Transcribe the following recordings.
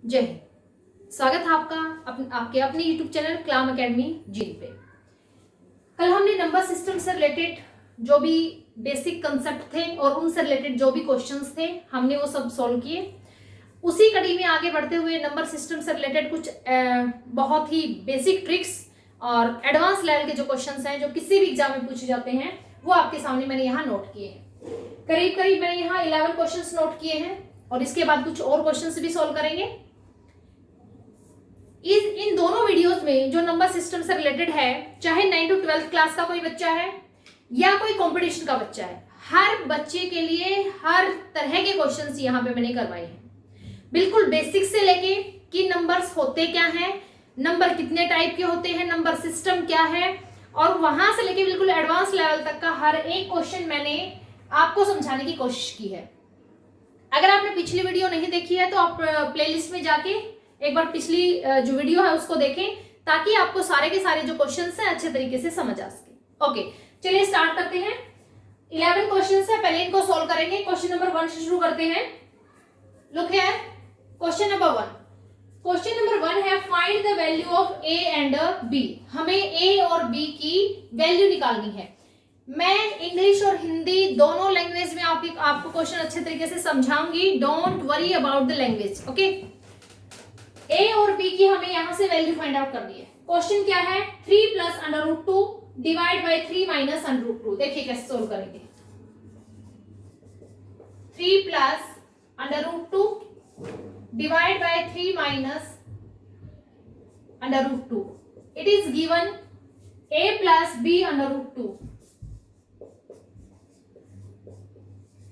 जय हिंद। स्वागत है आपका आपके अपने YouTube चैनल क्लाम एकेडमी जी पे। कल हमने नंबर सिस्टम से रिलेटेड जो भी बेसिक कंसेप्ट थे और उनसे रिलेटेड जो भी क्वेश्चंस थे हमने वो सब सॉल्व किए। उसी कड़ी में आगे बढ़ते हुए नंबर सिस्टम से रिलेटेड कुछ बहुत ही बेसिक ट्रिक्स और एडवांस लेवल के जो क्वेश्चंस हैं जो किसी भी एग्जाम में पूछे जाते हैं वो आपके सामने मैंने यहाँ नोट किए हैं। करीब करीब मैंने यहाँ 11 क्वेश्चंस नोट किए हैं और इसके बाद कुछ और क्वेश्चंस भी सॉल्व करेंगे। इन दोनों वीडियोस में जो नंबर सिस्टम से रिलेटेड है, चाहे 9 to 12 क्लास का कोई बच्चा है या कोई कंपटीशन का बच्चा है, हर बच्चे के लिए हर तरह के क्वेश्चंस यहाँ पे मैंने करवाए हैं। बिल्कुल बेसिक से लेके कि नंबर्स होते क्या हैं, नंबर कितने टाइप के होते हैं, नंबर सिस्टम क्या है, और वहां से लेके बिल्कुल एडवांस लेवल तक का हर एक क्वेश्चन मैंने आपको समझाने की कोशिश की है। अगर आपने पिछली वीडियो नहीं देखी है तो आप प्लेलिस्ट में जाके एक बार पिछली जो वीडियो है उसको देखें ताकि आपको सारे के सारे जो क्वेश्चंस हैं अच्छे तरीके से समझ आ सके। ओके, चलिए स्टार्ट करते हैं। 11 क्वेश्चंस है, पहले इनको सॉल्व करेंगे। क्वेश्चन नंबर 1 से शुरू करते हैं। Look here, question number 1। Question number 1 है find the value of A and B. हमें ए और बी की वैल्यू निकालनी है। मैं इंग्लिश और हिंदी दोनों लैंग्वेज में आपको क्वेश्चन अच्छे तरीके से समझाऊंगी। Don't worry about the language. Okay, a और बी की हमें यहां से वैल्यू फाइंड आउट करनी है। क्वेश्चन क्या है, 3 plus under root 2 divide by 3 minus under root 2। देखिए कैसे सोल्व करेंगे। 3 plus under root 2 divide by 3 minus under root 2। It is given a plus B under root 2।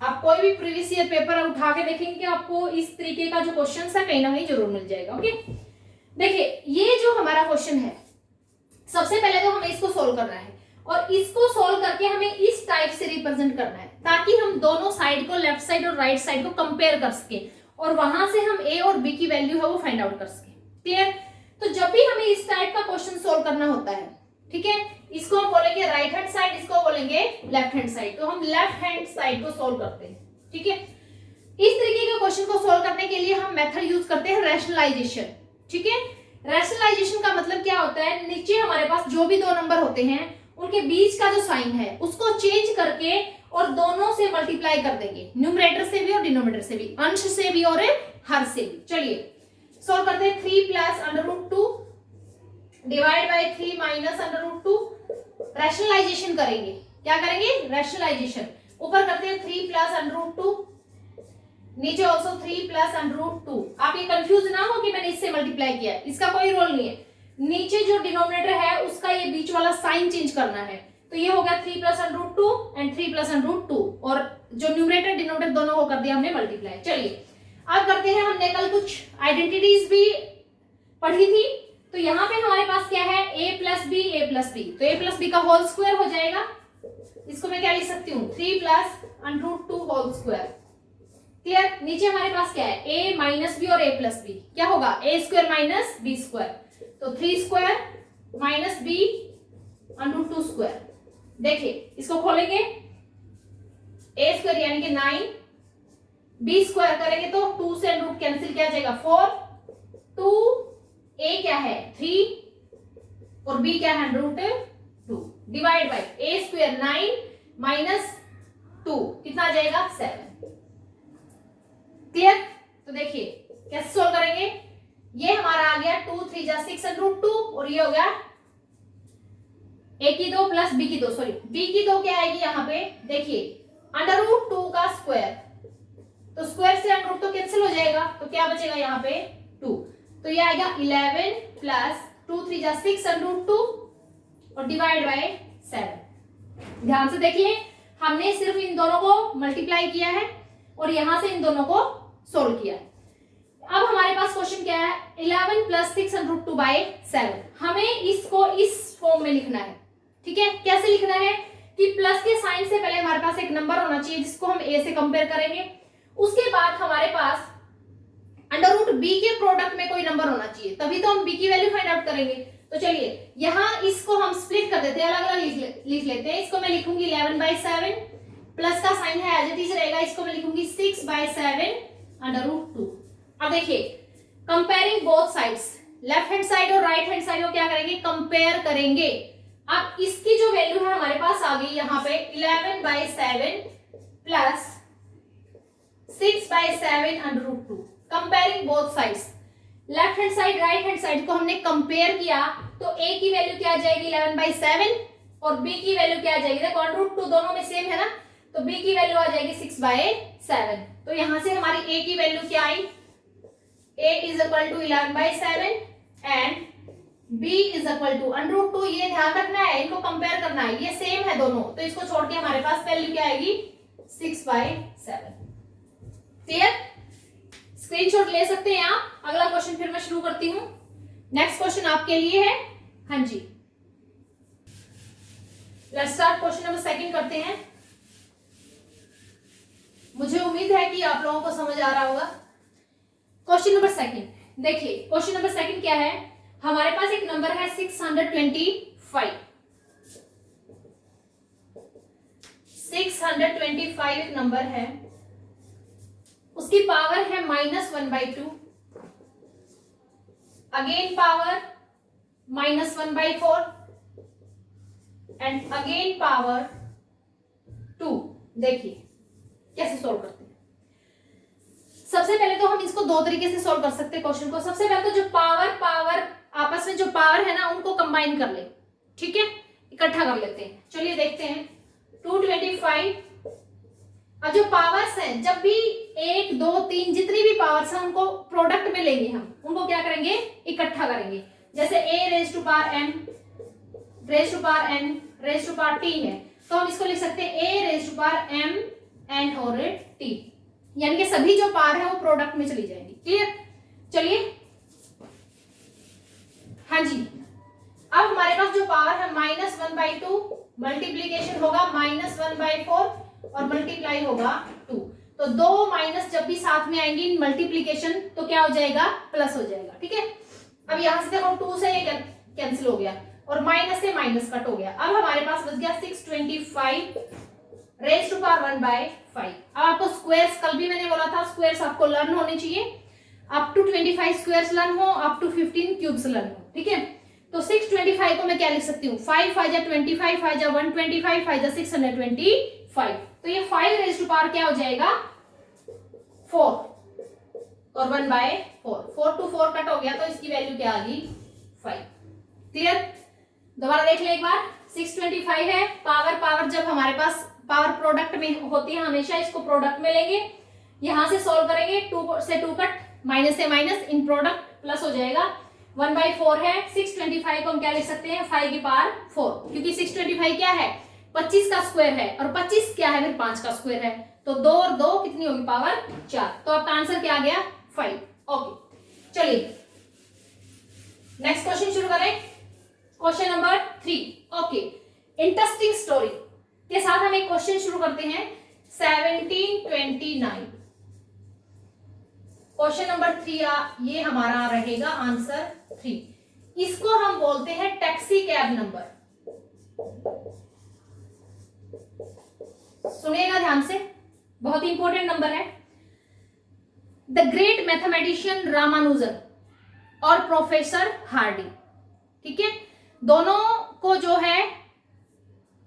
आप कोई भी प्रीवियस ईयर पेपर उठा के देखेंगे आपको इस तरीके का जो क्वेश्चन है कहीं ना कहीं जरूर मिल जाएगा। ओके, देखिए ये जो हमारा क्वेश्चन है, सबसे पहले तो हमें इसको सोल्व करना है और इसको सोल्व करके हमें इस टाइप से रिप्रेजेंट करना है ताकि हम दोनों साइड को, लेफ्ट साइड और राइट साइड को कंपेयर कर सके और वहां से हम ए और बी की वैल्यू है वो फाइंड आउट कर सके। क्लियर? तो जब भी हमें इस टाइप का क्वेश्चन सोल्व करना होता है, ठीक है, इसको हम बोलेंगे राइट हैंड साइड, इसको बोलेंगे लेफ्ट हैंड साइड। तो हम लेफ्ट हैंड साइड को सोल्व करते हैं। ठीक है, इस तरीके के क्वेश्चन को सोल्व करने के लिए हम मेथड यूज करते हैं रैशनलाइजेशन। ठीक है, रैशनलाइजेशन का मतलब क्या होता है, नीचे हमारे पास जो भी दो नंबर होते हैं उनके बीच का जो साइन है उसको चेंज करके और दोनों से मल्टीप्लाई कर देंगे, न्यूमरेटर से भी और डिनोमिनेटर से भी, अंश से भी और हर से भी। चलिए सोल्व करते हैं। 3 plus under root 2 divide by 3 minus under root 2। Rationalisation करेंगे। क्या करेंगे? रैशनलाइजेशन। ऊपर करते हैं 3 प्लस अंडर रूट 2, नीचे ऑल्सो 3 प्लस अंडर रूट 2। आप ये कंफ्यूज ना हो कि मैंने इससे मल्टीप्लाई किया, इसका कोई रोल नहीं है। नीचे जो डिनोमिनेटर है उसका ये बीच वाला साइन चेंज करना है। तो ये हो गया 3 plus under root 2 and 3 plus under root 2 और जो न्यूमरेटर डिनोमिनेटर दोनों को कर दिया हमने मल्टीप्लाई। चलिए अब करते हैं, हमने कल कुछ आइडेंटिटीज भी पढ़ी थी तो यहाँ पे हमारे पास क्या है, a plus B, A plus B. तो a प्लस बी का होल स्क्वायर हो जाएगा। इसको मैं क्या लिख सकती हूँ, 3 plus under root 2 whole square. Clear? नीचे हमारे पास क्या है, a माइनस बी और a प्लस बी। क्या होगा, a square minus B square. तो 3 square minus B under root 2 square. देखिए इसको खोलेंगे, a स्क्वायर यानी कि 9, b स्क्वायर करेंगे तो 2 से अंडर रूट कैंसिल किया जाएगा 4, 2 a क्या है 3 और b क्या है under root 2 divide by a square 9 minus 2 कितना आ जाएगा 7। क्लियर? तो देखिए कैसे सोल्व करेंगे। ये हमारा आ गया 2 3 जा 6 अंडर रूट 2 और ये हो गया a की 2 प्लस b की 2, सॉरी b की 2 क्या आएगी यहाँ पे, देखिए अंडर रूट 2 का स्क्वायर, तो स्क्वायर से अंडर रूट तो कैंसिल हो जाएगा तो क्या बचेगा यहाँ पे 2। तो ये आएगा 11 प्लस 2 3 जा 6 अंडर रूट 2 और डिवाइड बाय 7। ध्यान से देखिए हमने सिर्फ इन दोनों को मल्टीप्लाई किया है और यहां से इन दोनों को सोल्व किया है। अब हमारे पास क्वेश्चन क्या है, 11 प्लस 6 अंडर रूट 2 बाय 7। हमें इसको इस फॉर्म में लिखना है। ठीक है, कैसे लिखना है कि प्लस के साइन से पहले हमारे पास एक नंबर होना चाहिए जिसको हम a से कंपेयर करेंगे। उसके बाद हमारे पास अंडर रूट बी के प्रोडक्ट में कोई नंबर होना चाहिए, तभी तो हम बी की वैल्यू फाइंड आउट करेंगे। तो चलिए यहाँ इसको हम स्प्लिट कर देते हैं, अलग अलग लिख लेते हैं। इसको मैं लिखूंगी 11 बाई 7, प्लस का साइन है एज इट इज रहेगा, इसको मैं लिखूंगी 6 बाई 7 अंडर रूट 2। अब देखिए comparing both sides, left hand side और राइट हैंड साइड को क्या करेंगे, कंपेयर करेंगे। अब इसकी जो वैल्यू है हमारे पास आ गई यहाँ पे 11/7 plus 6/7 √2। Comparing both sides, left hand side right hand side को हमने कंपेयर किया तो ए की वैल्यू क्या आ जाएगी 11/7 और बी की वैल्यू क्या आ जाएगी, देखो √2 दोनों में सेम है ना, तो बी की वैल्यू आ जाएगी 6/7। तो यहां से हमारी ए की वैल्यू क्या आई, a is equal to 11/7 and b is equal to √2। ये ध्यान रखना है, इनको कंपेयर करना है, ये सेम है दोनों, तो इसको छोड़ के हमारे पास वैल्यू क्या आएगी 6/7। क्लियर, स्क्रीनशॉट ले सकते हैं आप। अगला क्वेश्चन फिर मैं शुरू करती हूँ। नेक्स्ट क्वेश्चन आपके लिए है, हाँ जी, लेट्स स्टार्ट। क्वेश्चन नंबर 2 करते हैं। मुझे उम्मीद है कि आप लोगों को समझ आ रहा होगा। क्वेश्चन नंबर 2, देखिए क्वेश्चन नंबर 2 क्या है, हमारे पास एक नंबर है 625। 625 एक नंबर है, उसकी पावर है -1/2, again power -1/4 and again power 2। देखिए कैसे सोल्व करते हैं। सबसे पहले तो हम इसको दो तरीके से सोल्व कर सकते हैं क्वेश्चन को। सबसे पहले तो जो पावर आपस में जो पावर है ना उनको कंबाइन कर ले, ठीक है, इकट्ठा कर लेते हैं। चलिए देखते हैं 225। अब जो पावर्स हैं, जब भी 1 2 3 जितनी भी पावर्स हैं उनको प्रोडक्ट में लेंगे, हम उनको क्या करेंगे, इकट्ठा करेंगे। जैसे a raise to power m raise to power n raise to power t है, तो हम इसको लिख सकते हैं a raise to power m n और t, यानी कि सभी जो पावर है वो प्रोडक्ट में चली जाएंगी। क्लियर, चलिए हाँ जी। अब हमारे पास जो पावर है -1/2 मल्टीप्लीकेशन होगा -1/4 और मल्टीप्लाई होगा 2। तो दो माइनस जब भी साथ में आएंगी इन मल्टीप्लीकेशन तो क्या हो जाएगा, प्लस हो जाएगा। ठीक है, अब यहां से देखो 2 से ये कैंसिल हो गया और माइनस से माइनस कट हो गया। अब हमारे पास बच गया 625 रेज़ टू पावर 1/5। अब आपको स्क्वायर्स, कल भी मैंने बोला था स्क्वायर्स आपको लर्न होने चाहिए, अप टू 25 स्क्वायर्स लर्न हो, अप टू 15 क्यूब्स लर्न हो। ठीक है, तो 625 को मैं क्या लिख सकती हूँ, 5 5 जा 25, 5 जा 125, 5 जा 625। तो ये 5 रेज़ टू पावर क्या हो जाएगा 4 और 1/4, 4 to 4 कट हो गया तो इसकी वैल्यू क्या आ गई 5। क्लियर, दोबारा देख ले एक बार। 625 है, पावर जब हमारे पास पावर प्रोडक्ट में होती है हमेशा इसको प्रोडक्ट में लेंगे, यहां से सॉल्व करेंगे, 2 से 2 कट, माइनस से माइनस, इन प्रोडक्ट प्लस हो जाएगा। 1/4 है, 625 को हम क्या लिख सकते हैं 5 की पावर 4, क्योंकि 625 क्या है 25 का स्क्वायर है और 25 क्या है फिर 5 का स्क्वायर है, तो 2 और 2 कितनी होगी पावर 4। तो आपका आंसर क्या आ गया 5। ओके, चलिए नेक्स्ट क्वेश्चन शुरू करें। Question number 3। Okay, interesting story के साथ हम एक क्वेश्चन शुरू करते हैं। 1729 क्वेश्चन नंबर 3 ये हमारा रहेगा आंसर 3। इसको हम बोलते हैं टैक्सी कैब नंबर। सुनिएगा ध्यान से, बहुत इंपॉर्टेंट नंबर है। द ग्रेट मैथमेटिशियन रामानुजन और प्रोफेसर हार्डी, ठीक है, दोनों को जो है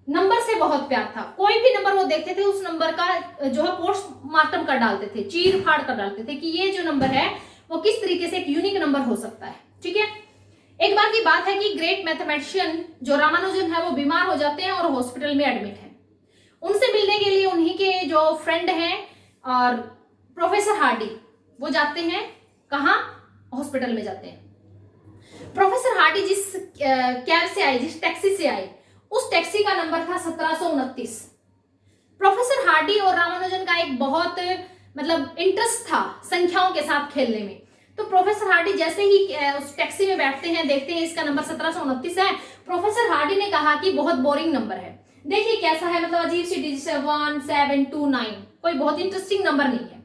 नंबर से बहुत प्यार था। कोई भी नंबर वो देखते थे उस नंबर का जो है पोस्टमार्टम कर डालते थे, चीर फाड़ कर डालते थे कि ये जो नंबर है वो किस तरीके से एक यूनिक नंबर हो सकता है। ठीक है, एक बार की बात है कि ग्रेट मैथमेटिशियन जो रामानुजन है वो बीमार हो जाते हैं और हॉस्पिटल में एडमिट है। उनसे मिलने के लिए उन्हीं के जो फ्रेंड हैं और प्रोफेसर हार्डी वो जाते हैं, कहाँ, हॉस्पिटल में जाते हैं। प्रोफेसर हार्डी जिस कैब से आए, जिस टैक्सी से आए, उस टैक्सी का नंबर था 1729। प्रोफेसर हार्डी और रामानुजन का एक बहुत मतलब इंटरेस्ट था संख्याओं के साथ खेलने में। तो प्रोफेसर हार्डी जैसे ही उस टैक्सी में बैठते हैं, देखते हैं इसका नंबर 1729 है, प्रोफेसर हार्डी ने कहा कि बहुत बोरिंग नंबर है, देखिए कैसा है, मतलब अजीब सी डिजिट है 1729, कोई बहुत इंटरेस्टिंग नंबर नहीं है।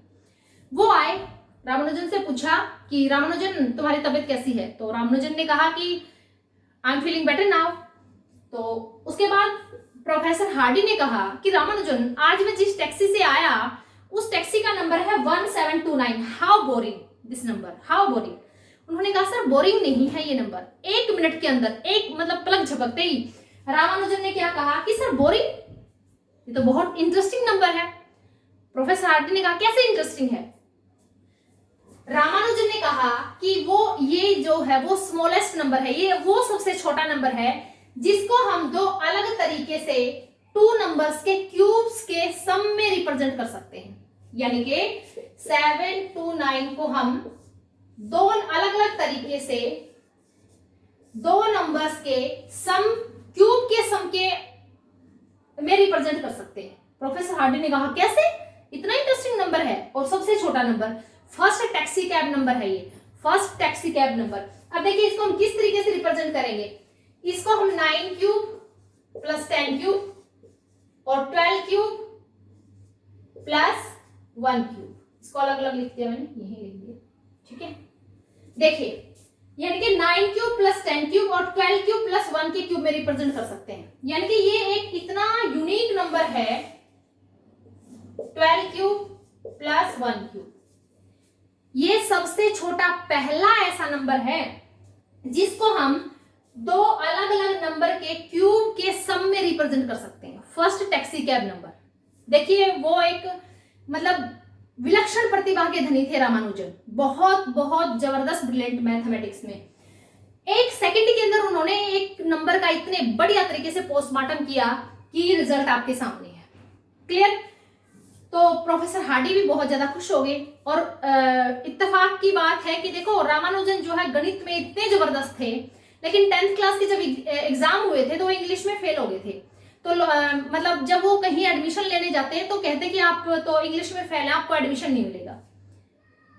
वो आए, रामानुजन से पूछा कि रामानुजन तुम्हारी तबीयत कैसी है, तो रामानुजन ने कहा कि I am feeling better now. तो उसके बाद प्रोफेसर हार्डी ने कहा कि रामानुजन आज मैं जिस टैक्सी से आया उस टैक्सी का नंबर है 1729, how boring, this number, how boring. उन्होंने कहा सर बोरिंग नहीं है ये नंबर। 1 मिनट के अंदर, एक मतलब पलक झपकते ही रामानुजन ने क्या कहा कि सर बोरिंग, ये तो बहुत इंटरेस्टिंग नंबर है। प्रोफेसर हार्डी ने कहा कैसे इंटरेस्टिंग है? रामानुजन ने कहा कि वो ये जो है वो स्मॉलेस्ट नंबर है, ये वो सबसे छोटा नंबर है जिसको हम दो अलग तरीके से 2 नंबर्स के क्यूब्स के सम में रिप्रेजेंट कर सकते हैं। यानी कि 7 to 9 को हम दो अलग अलग तरीके से 2 नंबर्स के सम, क्यूब के सम के में रिप्रेजेंट कर सकते हैं। प्रोफेसर हार्डी ने कहा कैसे, इतना इंटरेस्टिंग नंबर है और सबसे छोटा number, first taxi cab number है ये, फर्स्ट टैक्सी कैब नंबर। अब देखिए इसको हम किस तरीके से रिप्रेजेंट करेंगे। इसको हम 9 क्यूब प्लस 10 क्यूब और 12 क्यूब प्लस 1 क्यूब, इसको अलग अलग लिख दिया मैंने, यही लिख दिया, ठीक है। देखिए यानी कि 9 क्यूब प्लस 10 क्यूब और 12 क्यूब प्लस 1 के क्यूब में रिप्रेजेंट कर सकते हैं। यानी कि ये एक इतना यूनिक नंबर है 12 क्यूब प्लस 1 क्यूब। ये सबसे छोटा पहला ऐसा नंबर है जिसको हम दो अलग अलग नंबर के क्यूब के सम में रिप्रेजेंट कर सकते हैं। फर्स्ट टैक्सी कैब नंबर, देखिए वो एक मतलब विलक्षण प्रतिभा के धनी थे रामानुजन, बहुत बहुत जबरदस्त ब्रिलियंट मैथमेटिक्स में। 1 सेकंड के अंदर उन्होंने एक नंबर का इतने बढ़िया तरीके से पोस्टमार्टम किया कि रिजल्ट आपके सामने है। क्लियर? तो प्रोफेसर हार्डी भी बहुत ज्यादा खुश हो गए और इत्तेफाक की बात है कि देखो रामानुजन जो है गणित में इतने जबरदस्त थे, लेकिन 10th क्लास के जब एग्जाम हुए थे तो वो इंग्लिश में फेल हो गए थे। तो मतलब जब वो कहीं एडमिशन लेने जाते हैं तो कहते हैं कि आप तो इंग्लिश में फेल हैं, आपको एडमिशन नहीं मिलेगा।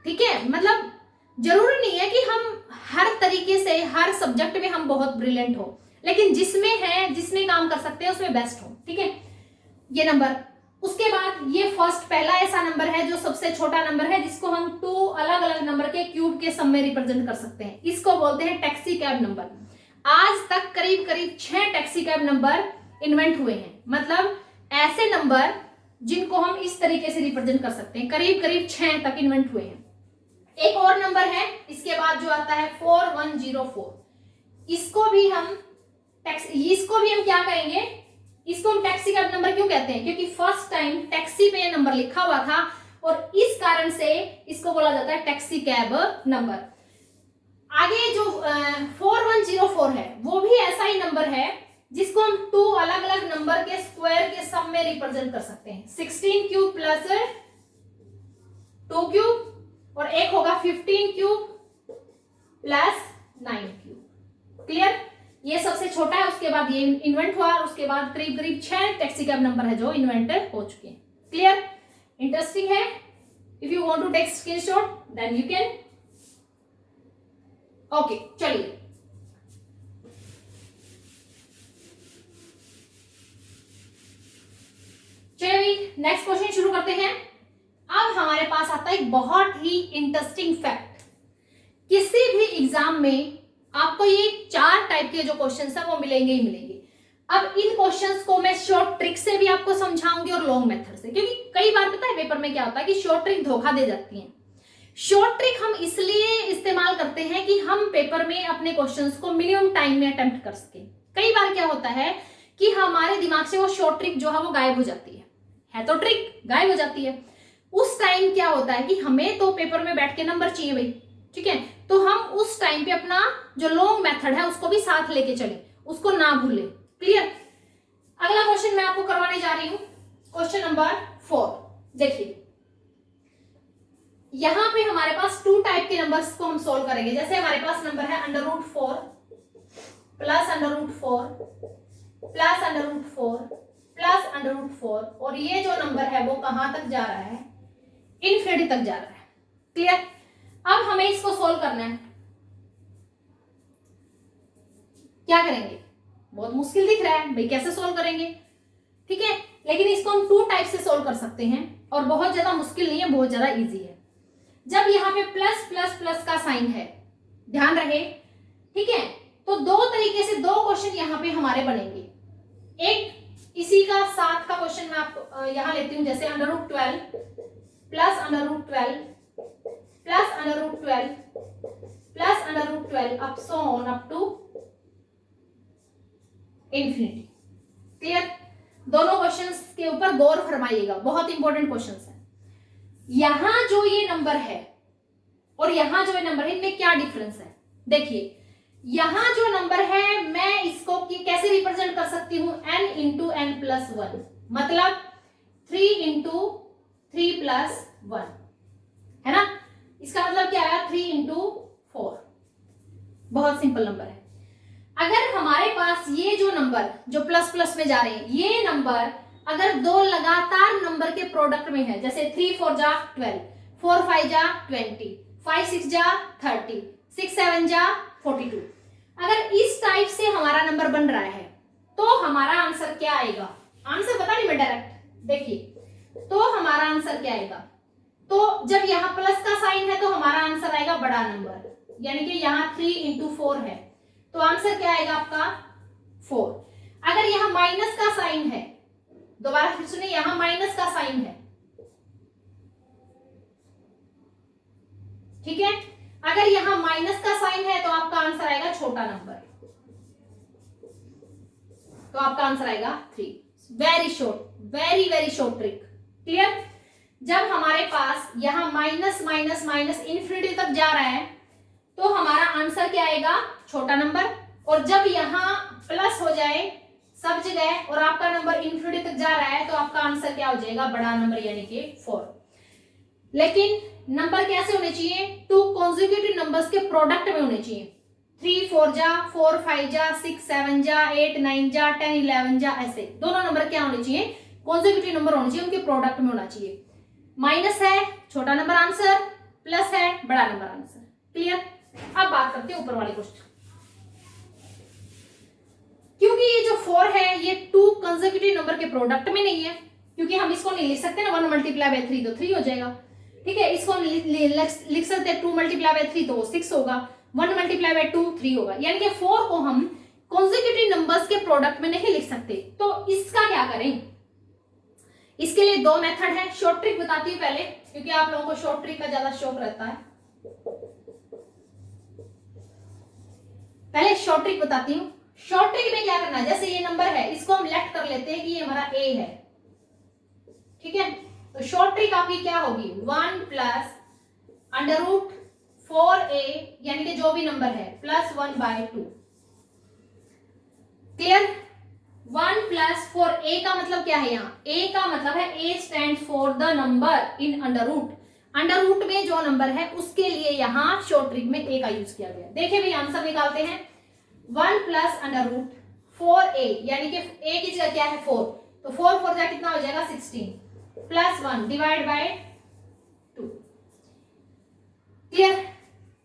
ठीक है, मतलब जरूरी नहीं है कि हम हर तरीके से हर सब्जेक्ट में हम बहुत ब्रिलियंट हो, लेकिन जिसमें है, जिसमें काम कर सकते हैं उसमें बेस्ट हो। ठीक है, ये नंबर। उसके बाद ये फर्स्ट पहला ऐसा नंबर है जो सबसे छोटा नंबर है जिसको हम 2 अलग अलग नंबर के क्यूब के सम में रिप्रेजेंट कर सकते हैं। इसको बोलते हैं टैक्सी कैब नंबर। आज तक करीब करीब 6 टैक्सी कैब नंबर इन्वेंट हुए हैं, मतलब ऐसे नंबर जिनको हम इस तरीके से रिप्रेजेंट कर सकते हैं, करीब करीब 6 तक इन्वेंट हुए हैं। एक और नंबर है इसके बाद जो आता है 4104। इसको भी हम क्या करेंगे, इसको हम टैक्सी कैब नंबर क्यों कहते हैं, क्योंकि फर्स्ट टाइम टैक्सी पे नंबर लिखा हुआ था और इस कारण से इसको बोला जाता है टैक्सी कैब नंबर। आगे जो 4104 है वो भी ऐसा ही नंबर है जिसको हम 2 अलग अलग नंबर के स्क्वायर के सम में रिप्रेजेंट कर सकते हैं। 16 क्यूब प्लस 2 क्यूब और एक होगा 15 क्यूब प्लस 9 क्यूब। क्लियर? ये सबसे छोटा है, उसके बाद ये इन्वेंट हुआ और उसके बाद करीब करीब 6 टैक्सी कैब नंबर है जो इन्वेंट हो चुके हैं। क्लियर? इंटरेस्टिंग है। If you want to take screenshot then you can. Okay, चलिए नेक्स्ट क्वेश्चन शुरू करते हैं। अब हमारे पास आता है एक बहुत ही इंटरेस्टिंग फैक्ट। किसी भी एग्जाम में आपको ये 4 टाइप के जो क्वेश्चंस है वो मिलेंगे ही मिलेंगे। अब इन क्वेश्चंस को मैं शॉर्ट ट्रिक से भी आपको समझाऊंगी और लॉन्ग मेथड से, क्योंकि कई बार पता है पेपर में क्या होता है कि शॉर्ट ट्रिक धोखा दे जाती है। शॉर्ट ट्रिक हम इसलिए इस्तेमाल करते हैं कि हम पेपर में अपने क्वेश्चंस को मिनिमम टाइम में अटेम्प्ट कर सके। कई बार क्या होता है कि हमारे दिमाग से वो शॉर्ट ट्रिक जो है वो गायब हो जाती है तो ट्रिक गायब हो जाती है। उस टाइम क्या होता है कि हमें तो पेपर में बैठ के नंबर चाहिए भाई, ठीक है, तो हम उस टाइम पे अपना जो लॉन्ग मेथड है उसको भी साथ लेके चले, उसको ना भूलें। क्लियर? अगला क्वेश्चन मैं आपको करवाने जा रही हूं, क्वेश्चन नंबर 4। देखिए यहां पे हमारे पास 2 टाइप के नंबर्स को हम सोल्व करेंगे। जैसे हमारे पास नंबर है √4 प्लस √4 प्लस √4 प्लस √4 और ये जो नंबर है वो कहां तक जा रहा है, इनफिनिटी तक जा रहा है। क्लियर? अब हमें इसको सोल्व करना है। क्या करेंगे? बहुत मुश्किल दिख रहा है भाई, कैसे सोल्व करेंगे? ठीक है, लेकिन इसको हम 2 टाइप से सोल्व कर सकते हैं और बहुत ज्यादा मुश्किल नहीं है, बहुत ज्यादा इजी है। जब यहाँ पे प्लस प्लस प्लस का साइन है, ध्यान रहे, ठीक है, तो 2 तरीके से 2 क्वेश्चन यहाँ पे हमारे बनेंगे। एक इसी का 7 का क्वेश्चन मैं आपको यहां लेती हूं, जैसे √12 plus √12 plus under root 12 plus under root 12 up so on up to infinity. Clear? दोनों क्वेश्चंस के ऊपर गौर फरमाइएगा, बहुत इंपॉर्टेंट क्वेश्चंस है। यहां जो ये नंबर है और यहां जो ये नंबर है, इनमें क्या डिफरेंस है? देखिए, यहां जो नंबर है मैं इसको कैसे रिप्रेजेंट कर सकती हूं? n इंटू एन प्लस 1, मतलब 3 इंटू 3 प्लस 1, है ना? इसका मतलब क्या आया? 3 इंटू 4। बहुत सिंपल नंबर है। अगर हमारे पास ये जो नंबर जो प्लस प्लस में जा रहे हैं, ये नंबर अगर दो लगातार नंबर के प्रोडक्ट में है, जैसे 3 4 जा 12, 4 5 जा 20, 5 6 जा 30, 6 7 जा 42, अगर इस टाइप से हमारा नंबर बन रहा है तो हमारा आंसर क्या आएगा? आंसर बता नहीं मैं डायरेक्ट, देखिए तो हमारा आंसर क्या आएगा? तो जब यहाँ प्लस का साइन है तो हमारा आंसर आएगा बड़ा नंबर, यानी कि यहाँ 3 इंटू 4 है तो आंसर क्या आएगा आपका? 4। अगर यहाँ माइनस का साइन है, दोबारा फिर सुनिए, यहां माइनस का साइन है, ठीक है? अगर यहां माइनस का साइन है तो आपका आंसर आएगा छोटा नंबर, तो आपका आंसर आएगा 3। Very short, very very short trick. Clear? जब हमारे पास यहां माइनस माइनस माइनस इंफिनिटी तक जा रहा है तो हमारा आंसर क्या आएगा? छोटा नंबर। और जब यहां प्लस हो जाए सब जगह और आपका नंबर इंफिनिटी तक जा रहा है तो आपका आंसर क्या हो जाएगा? बड़ा नंबर, यानी कि 4। लेकिन नंबर कैसे होने चाहिए? 2 कॉन्जिक्यूटिव नंबर्स के प्रोडक्ट में होने चाहिए। 3 4 जा, 4 5 जा, 6 7 जा, 8 9 जा, 10 11 जा, ऐसे दोनों नंबर क्या होने चाहिए? कॉन्जिक्यूटिव नंबर होने चाहिए, उनके प्रोडक्ट में होना चाहिए। माइनस है छोटा नंबर आंसर, प्लस है बड़ा नंबर आंसर। क्लियर? अब बात करते हैं ऊपर वाले क्वेश्चन। क्योंकि ये जो 4 है ये 2 कंसेक्यूटिव नंबर के प्रोडक्ट में नहीं है, क्योंकि हम इसको नहीं लिख सकते ना 1 मल्टीप्लाई बाय 3 तो 3 हो जाएगा, ठीक है? इसको लिख सकते हैं 2 मल्टीप्लाई बाय 3 तो 6 होगा, 1 मल्टीप्लाई बाय 2 3 होगा, यानी कि 4 को हम कंसेक्यूटिव नंबर्स के प्रोडक्ट में नहीं लिख सकते। तो इसका क्या करें? इसके लिए 2 मेथड है। शॉर्ट ट्रिक बताती हूँ पहले, क्योंकि आप लोगों को शॉर्ट ट्रिक का ज्यादा शौक रहता है। पहले शॉर्ट ट्रिक बताती हूँ। शॉर्ट ट्रिक में क्या करना है? जैसे ये नंबर है, इसको हम लेफ्ट कर लेते हैं कि ये हमारा a है, ठीक है? तो शॉर्ट ट्रिक आपकी क्या होगी? 1 प्लस अंडर रूट 4a, यानी कि जो भी नंबर है, plus 1 by 2। Clear? 1 plus 4a का मतलब क्या है? यहाँ a का मतलब है a stand for the number in under root. Under root में जो नंबर है उसके लिए यहाँ शॉर्ट ट्रिक में a का यूज किया गया। देखिए भाई, आंसर निकालते हैं। 1 प्लस अंडर रूट 4a, यानी कि a की जगह क्या है? 4, तो 4 4 जा कितना हो जाएगा? 16 प्लस 1 डिवाइड बाय 2। क्लियर?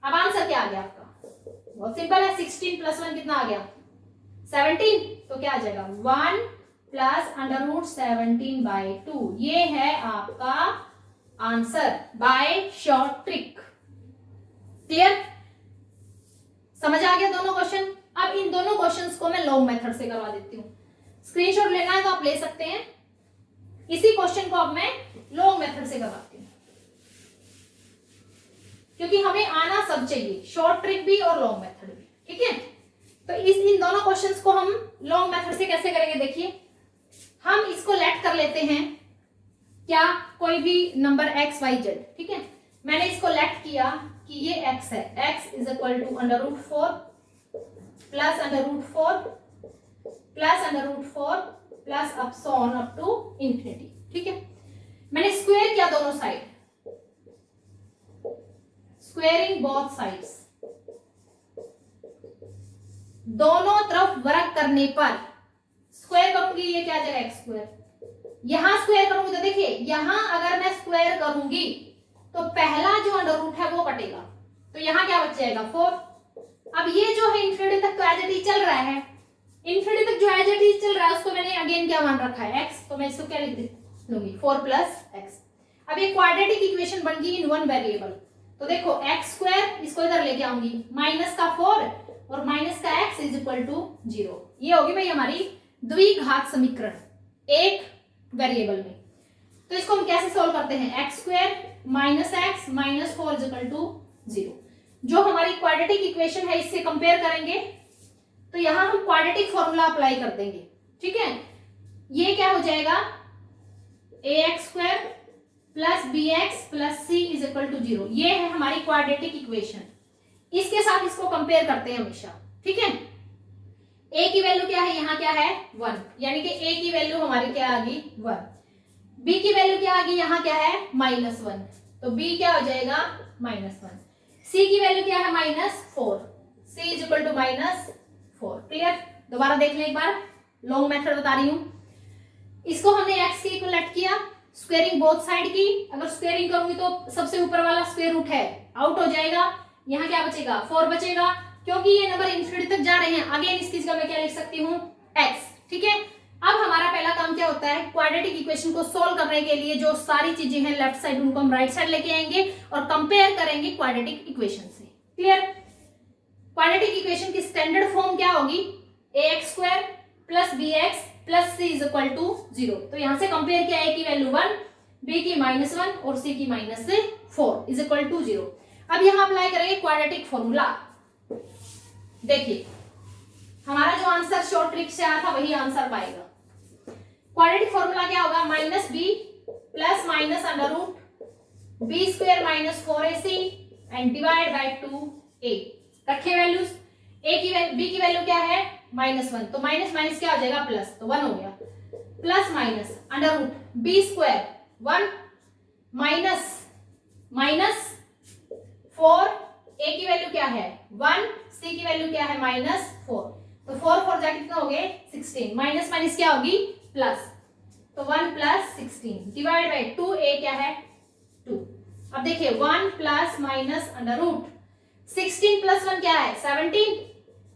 अब आंसर क्या आ गया आपका? बहुत सिंपल है, 16 प्लस 1 कितना आ गया? 17। तो क्या आ जाएगा? 1 प्लस अंडर रूट 17 बाय 2। ये है आपका answer by short trick. Clear? समझ आ गया दोनों क्वेश्चन? अब इन दोनों क्वेश्चंस को मैं लॉन्ग मेथड से करवा देती हूँ। स्क्रीनशॉट लेना है तो आप ले सकते हैं। इसी क्वेश्चन को अब मैं लॉन्ग मेथड से करवाती हूँ, क्योंकि हमें आना सब चाहिए, शॉर्ट ट्रिक भी और लॉन्ग मेथड भी, ठीक है? तो इन दोनों क्वेश्चंस को हम लॉन्ग मेथड से कैसे करेंगे? देखिए, हम इसको लेट कर लेते हैं, क्या? कोई भी नंबर x y z, ठीक है? मैंने इसको लेट किया कि ये x है, x is equal to under root 4 plus under root 4 plus under root 4 plus up so on up to infinity, ठीक है? मैंने स्क्वायर किया दोनों साइड, स्क्वेयरिंग बोथ साइड्स, दोनों तरफ वर्क करने पर स्क्वायर करूंगी, ये क्या आ जाएगा? X square. यहां स्क्वायर करूंगी तो देखिए, यहां अगर मैं स्क्वायर करूंगी तो पहला जो अंडर रूट है वो कटेगा, तो यहां क्या बच जाएगा? 4। अब ये जो है इंफिनिटी तक तो एज इट इज चल रहा है, इंफिनिटी तक जो एज इट इज चल रहा है उसको मैंने अगेन क्या मान रखा है? x, तो मैं इसको क्या लिख दूंगी? 4 प्लस एक्स। अब ये क्वाड्रेटिक इक्वेशन बन गई इन वन वेरिएबल, तो देखो एक्स स्क्वायर, इसको इधर लेके आऊंगी, माइनस का 4 और माइनस का x इज इक्वल टू 0। ये होगी भाई हमारी द्विघात समीकरण एक वेरिएबल में। तो इसको हम कैसे सोल्व करते हैं? X square minus X minus 4 is equal to 0। जो हमारी क्वाड्रेटिक इक्वेशन है इससे कंपेयर करेंगे तो यहां हम क्वाड्रेटिक फॉर्मूला अप्लाई कर देंगे, ठीक है। ये क्या हो जाएगा, ax² plus bx plus c is equal to 0। ये है हमारी क्वाड्रेटिक इक्वेशन। इसके साथ इसको कंपेयर करते हैं हमेशा, ठीक है। a की वैल्यू क्या है, यहाँ क्या है 1, यानी कि a की वैल्यू हमारी क्या आ गई 1, b की वैल्यू क्या आ गई, यहाँ क्या है -1, तो b क्या हो जाएगा -1, c की वैल्यू क्या है -4, c is equal to -4। Clear, दोबारा देख लें एक बार, लॉन्ग मेथड बता रही हूं। इसको हमने x की इक्वलेट किया, स्क्वेयरिंग बोथ साइड की। अगर स्क्वेयरिंग करूंगी तो सबसे ऊपर वाला स्क्वायर रूट है आउट हो जाएगा, यहाँ क्या बचेगा 4 बचेगा, क्योंकि ये नंबर इन्फिनिटी तक जा रहे हैं। अगेन इसकी जगह मैं क्या लिख सकती हूँ x, ठीक है। अब हमारा पहला काम क्या होता है, क्वाड्रेटिक इक्वेशन को सोल्व करने के लिए जो सारी चीजें हैं लेफ्ट साइड उनको हम राइट साइड लेके आएंगे और कंपेयर करेंगे क्वाड्रेटिक इक्वेशन से। क्लियर, क्वाड्रेटिक इक्वेशन की स्टैंडर्ड फॉर्म क्या होगी, ax² plus bx plus c is equal to 0। तो यहां से कंपेयर किया, a की वैल्यू 1, b की -1 और c की -4 इज इक्वल टू 0। अब यहां अप्लाई करेंगे क्वाड्रेटिक फॉर्मूला। देखिए हमारा जो आंसर शॉर्ट ट्रिक से आया था वही आंसर पाएगा। क्वाड्रेटिक फॉर्मूला क्या होगा, -b plus minus under root b² -4ac and divide by 2a। रखे वैल्यूज, b की वैल्यू क्या है -1, तो माइनस माइनस क्या हो जाएगा प्लस, तो 1 हो गया, plus minus under root b² 1 minus 4, a की वैल्यू क्या है 1, c की वैल्यू क्या है -4, तो 4 जाके कितना हो गए 16, माइनस माइनस क्या होगी प्लस, तो 1 प्लस 16 डिवाइड बाय 2a क्या है 2। अब देखिए 1 plus minus under root 16 plus 1 क्या है 17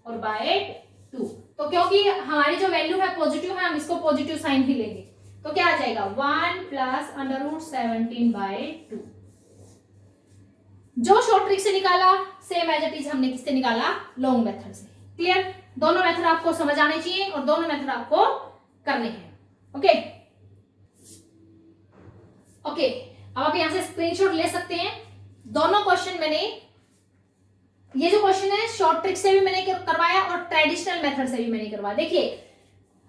और बाय 2। तो क्योंकि हमारी जो वैल्यू है पॉजिटिव है, हम इसको पॉजिटिव साइन ही लेंगे, तो क्या आ जाएगा 1 प्लस अंडर रूट 17 बाय 2। जो शॉर्ट ट्रिक से निकाला सेम एज इट इज हमने किससे निकाला, लॉन्ग मेथड से। क्लियर, दोनों मेथड आपको समझ आने चाहिए और दोनों मेथड आपको करने हैं। ओके ओके, अब आप यहां से स्क्रीनशॉट ले सकते हैं। दोनों क्वेश्चन मैंने, ये जो क्वेश्चन है शॉर्ट ट्रिक से भी मैंने करवाया और ट्रेडिशनल मेथड से भी मैंने करवाया। देखिए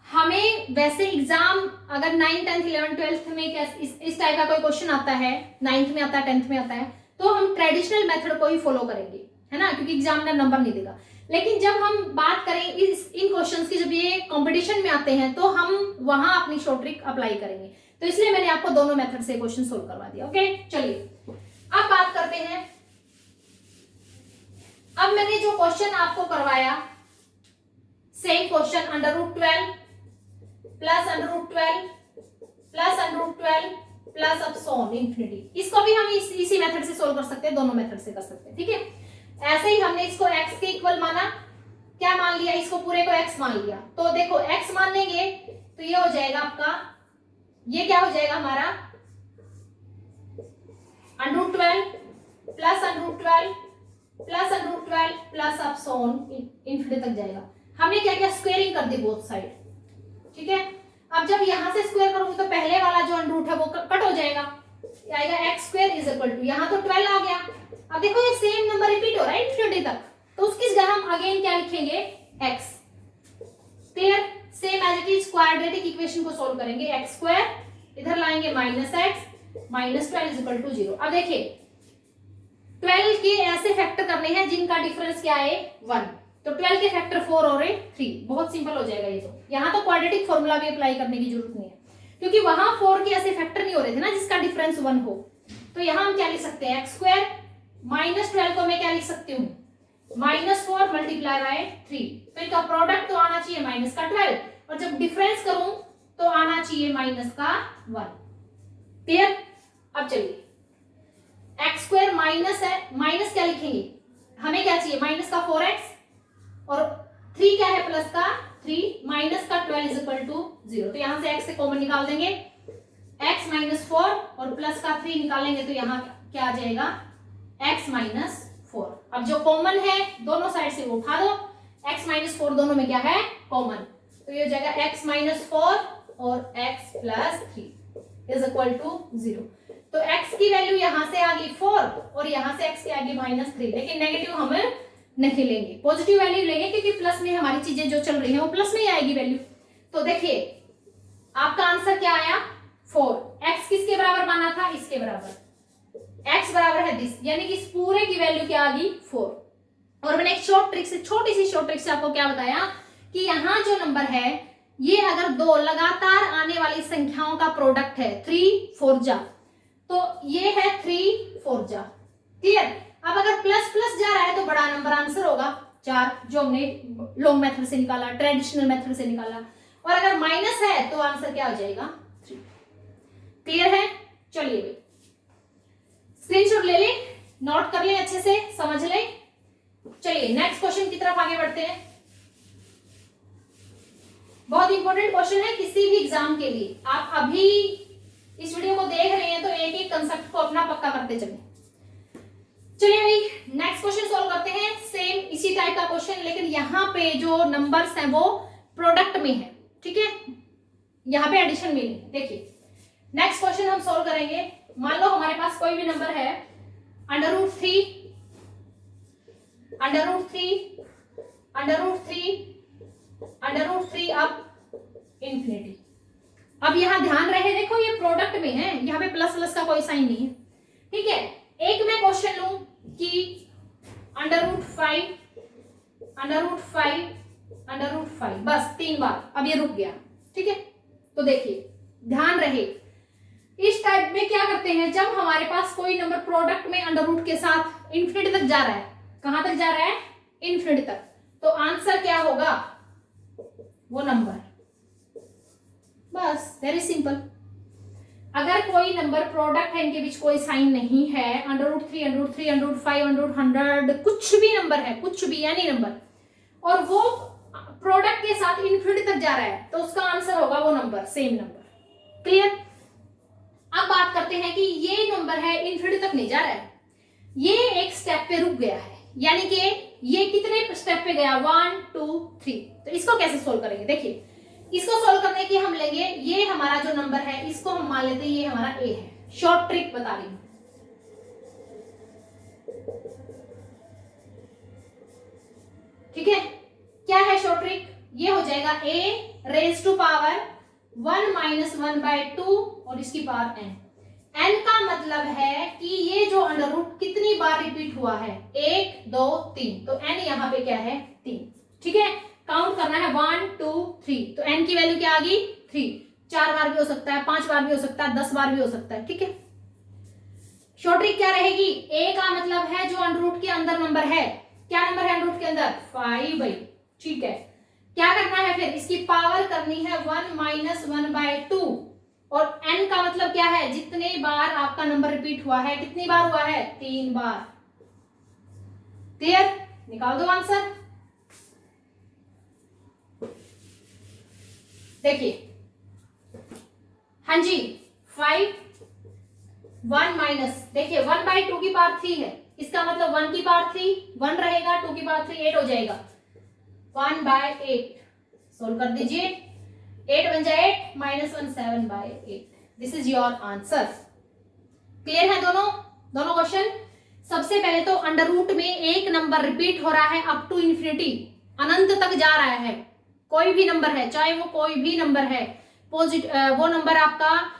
हमें वैसे एग्जाम अगर 9th 10th 11th 12th में इस टाइप का कोई क्वेश्चन आता है, 9th में आता है 10th में आता है, तो हम ट्रेडिशनल मेथड को ही फॉलो करेंगे, है ना, क्योंकि एग्जामिनर नंबर नहीं देगा। लेकिन जब हम बात करें इन क्वेश्चंस की, जब ये कंपटीशन में आते हैं तो हम वहां अपनी शॉर्ट ट्रिक अप्लाई करेंगे, तो इसलिए मैंने आपको दोनों मेथड से क्वेश्चन सोल्व करवा दिया। ओके चलिए अब बात करते हैं। अब मैंने जो क्वेश्चन आपको करवाया, same question under root 12 plus under root 12 plus under root 12 plus up so on infinity, इसको भी हम इसी मेथड से सोल्व कर सकते हैं, दोनों मेथड से कर सकते हैं, ठीक है। ऐसे ही हमने इसको x के इक्वल माना, क्या मान लिया, इसको पूरे को x मान लिया, तो देखो x मान लेंगे तो ये हो जाएगा आपका, ये क्या हो जाएगा हमारा under root 12 plus under root 12 plus under root 12 plus up so on infinity तक जाएगा। हमने क्या किया, स्क्वेयरिंग कर दी बोथ साइड, ठीक है। अब जब यहां से स्क्वायर करूंगी तो पहले वाला जो अंडर रूट है वो कट हो जाएगा, आएगा x² इज इक्वल टू, यहां तो 12 आ गया। अब देखो ये सेम नंबर रिपीट हो रहा है इंफिनिटी तक, तो उसकी जगह हम अगेन क्या लिखेंगे x। Clear, same as it is quadratic equation को सोल्व करेंगे, x² इधर लाएंगे -x -12 इज इक्वल टू 0। अब देखिए 12 के ऐसे फैक्टर करने हैं जिनका डिफरेंस क्या है 1, तो 12 के फैक्टर 4 और 3, बहुत सिंपल हो जाएगा ये। तो यहाँ तो क्वाड्रेटिक फॉर्मूला भी अप्लाई करने की जरूरत नहीं है, क्योंकि वहां 4 के ऐसे फैक्टर नहीं हो रहे थे ना जिसका डिफरेंस 1 हो। तो यहाँ हम क्या लिख सकते हैं, x² -12 को मैं क्या लिख सकती हूँ -4 मल्टीप्लाई बाय 3, तो इनका प्रोडक्ट तो आना चाहिए -12, और जब डिफरेंस करूं तो आना चाहिए -1। क्लियर, अब चलिए x² माइनस है, माइनस क्या लिखेंगे, हमें क्या चाहिए माइनस का 4x और 3 क्या है प्लस का 3 माइनस का 12 इज इक्वल टू 0। तो यहां से x से कॉमन निकाल देंगे, x -4 और प्लस का 3 निकालेंगे तो यहाँ क्या आ जाएगा x -4। अब जो कॉमन है दोनों साइड से वो उठा दो, x -4 दोनों में क्या है कॉमन, तो ये हो जाएगा x -4 और x + 3 इज इक्वल टू 0। तो x की वैल्यू यहां से आ गई 4 और यहां से x की आ गई -3, लेकिन नेगेटिव हम नहीं लेंगे, पॉजिटिव वैल्यू लेंगे क्योंकि प्लस में हमारी चीजें जो चल रही हैं वो प्लस में ही आएगी वैल्यू। तो देखिए आपका आंसर क्या आया 4। x किसके बराबर माना था, इसके बराबर, x बराबर है दिस, यानी कि इस पूरे की वैल्यू क्या आ गई 4। और मैंने एक छोटी सी शॉर्ट ट्रिक से आपको क्या बताया कि यहाँ जो नंबर है ये अगर दो लगातार आने वाली संख्याओं का प्रोडक्ट है 3 4 जा, तो ये है 3 4 जा, क्लियर। अब अगर प्लस प्लस जा रहा है तो बड़ा नंबर आंसर होगा 4, जो हमने लॉन्ग मेथड से निकाला, ट्रेडिशनल मेथड से निकाला। और अगर माइनस है तो आंसर क्या हो जाएगा 3, क्लियर है। चलिए भाई स्क्रीनशॉट ले लें, नोट कर लें, अच्छे से समझ लें। चलिए नेक्स्ट क्वेश्चन की तरफ आगे बढ़ते हैं। बहुत इंपॉर्टेंट क्वेश्चन है किसी भी एग्जाम के लिए। आप अभी इस वीडियो को देख रहे हैं तो एक एक कंसेप्ट को अपना पक्का करते चलें। चलिए भाई नेक्स्ट क्वेश्चन सॉल्व करते हैं। सेम इसी टाइप का क्वेश्चन, लेकिन यहाँ पे जो नंबर्स हैं वो प्रोडक्ट में है, ठीक है, यहाँ पे एडिशन में नहीं। देखिए नेक्स्ट क्वेश्चन हम सॉल्व करेंगे। मान लो हमारे पास कोई भी नंबर है √3 अब इंफिनिटी। अब यहाँ ध्यान रहे, देखो ये प्रोडक्ट में है, यहाँ पे प्लस प्लस का कोई साइन नहीं है, ठीक है। एक मैं क्वेश्चन लूं कि √5 बस 3 बार, अब ये रुक गया, ठीक है। तो देखिए ध्यान रहे, इस टाइप में क्या करते हैं, जब हमारे पास कोई नंबर प्रोडक्ट में अंडर के साथ इंफिनिटी तक जा रहा है, कहां तक जा रहा है, इंफिनिटी तक, तो आंसर क्या होगा, वो नंबर, बस वेरी सिंपल। अगर कोई नंबर प्रोडक्ट है, इनके बीच कोई साइन नहीं है, √3 √5 100 कुछ भी नंबर है, कुछ भी यानी नंबर, और वो प्रोडक्ट के साथ इंफिनिटी तक जा रहा है, तो उसका आंसर होगा वो नंबर, सेम नंबर, क्लियर। अब बात करते हैं कि ये नंबर है इंफिनिटी तक नहीं जा रहा है, ये एक स्टेप पे रुक गया है, यानी कि ये कितने स्टेप पे गया, 1 2 3। तो इसको कैसे सोल्व करेंगे, देखिए इसको सोल्व करने की हम लेंगे, ये हमारा जो नंबर है इसको हम मान लेते हैं ये हमारा a है। शॉर्ट ट्रिक बता रही हूं, ठीक है। क्या है शॉर्ट ट्रिक, ये हो जाएगा a रेज टू पावर 1 - 1/2 और इसकी पावर n। n का मतलब है कि ये जो अंडर रूट कितनी बार रिपीट हुआ है, 1 2 3, तो n यहाँ पे क्या है 3, ठीक है। काउंट करना है 1 2 3, तो n की वैल्यू क्या आ गई 3। 4 बार भी हो सकता है, 5 बार भी हो सकता है, 10 बार भी हो सकता है, ठीक है। शॉर्ट ट्रिक क्या रहेगी, a का मतलब है जो अंडर रूट के अंदर नंबर है, क्या नंबर है अंडर रूट के अंदर 5, ठीक है। क्या करना है फिर, इसकी पावर करनी है 1 - 1/2, और n का मतलब क्या है, जितने बार आपका नंबर रिपीट हुआ है, कितनी बार हुआ है 3 बार, क्लियर। निकाल दो आंसर। देखिए हाँ जी 5 1 माइनस, देखिए 1/2 की पावर 3 है, इसका मतलब 1 की पावर 3 1 रहेगा, 2 की पावर 3 8 हो जाएगा, 1/8 सोल्व कर दीजिए, 8 बन जाए 8 -1 7/8। This is your answer, clear है दोनों क्वेश्चन। सबसे पहले तो अंडर रूट में एक नंबर रिपीट हो रहा है अप टू इंफिनिटी, अनंत तक जा रहा है, कोई भी नंबर है, चाहे वो कोई भी नंबर है, वो नंबर आपका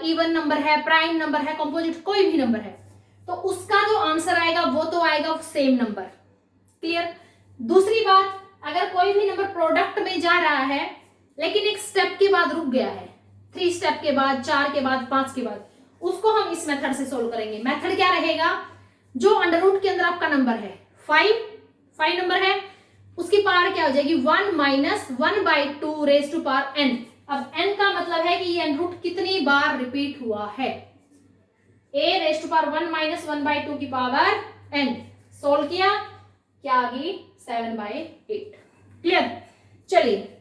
इवन नंबर है, प्राइम नंबर है, कंपोजिट कोई भी नंबर है, तो उसका जो आंसर आएगा वो तो आएगा सेम नंबर, क्लियर। दूसरी बात, अगर कोई भी नंबर प्रोडक्ट में जा रहा है लेकिन एक स्टेप के बाद रुक गया है, 3 स्टेप के बाद, 4 के बाद, 5 के बाद, उसको हम इस मेथड से सोल्व करेंगे। मेथड क्या रहेगा, जो अंडर रूट के अंदर आपका नंबर है 5 नंबर है, उसकी पावर क्या हो जाएगी 1 - 1/2 रेज टू पावर n। अब n का मतलब है कि ये अंडर रूट कितनी बार रिपीट हुआ है, a रेज टू पावर 1 - 1/2 की पावर n। सोल्व किया, क्या आ गई 7/8, क्लियर। चलिए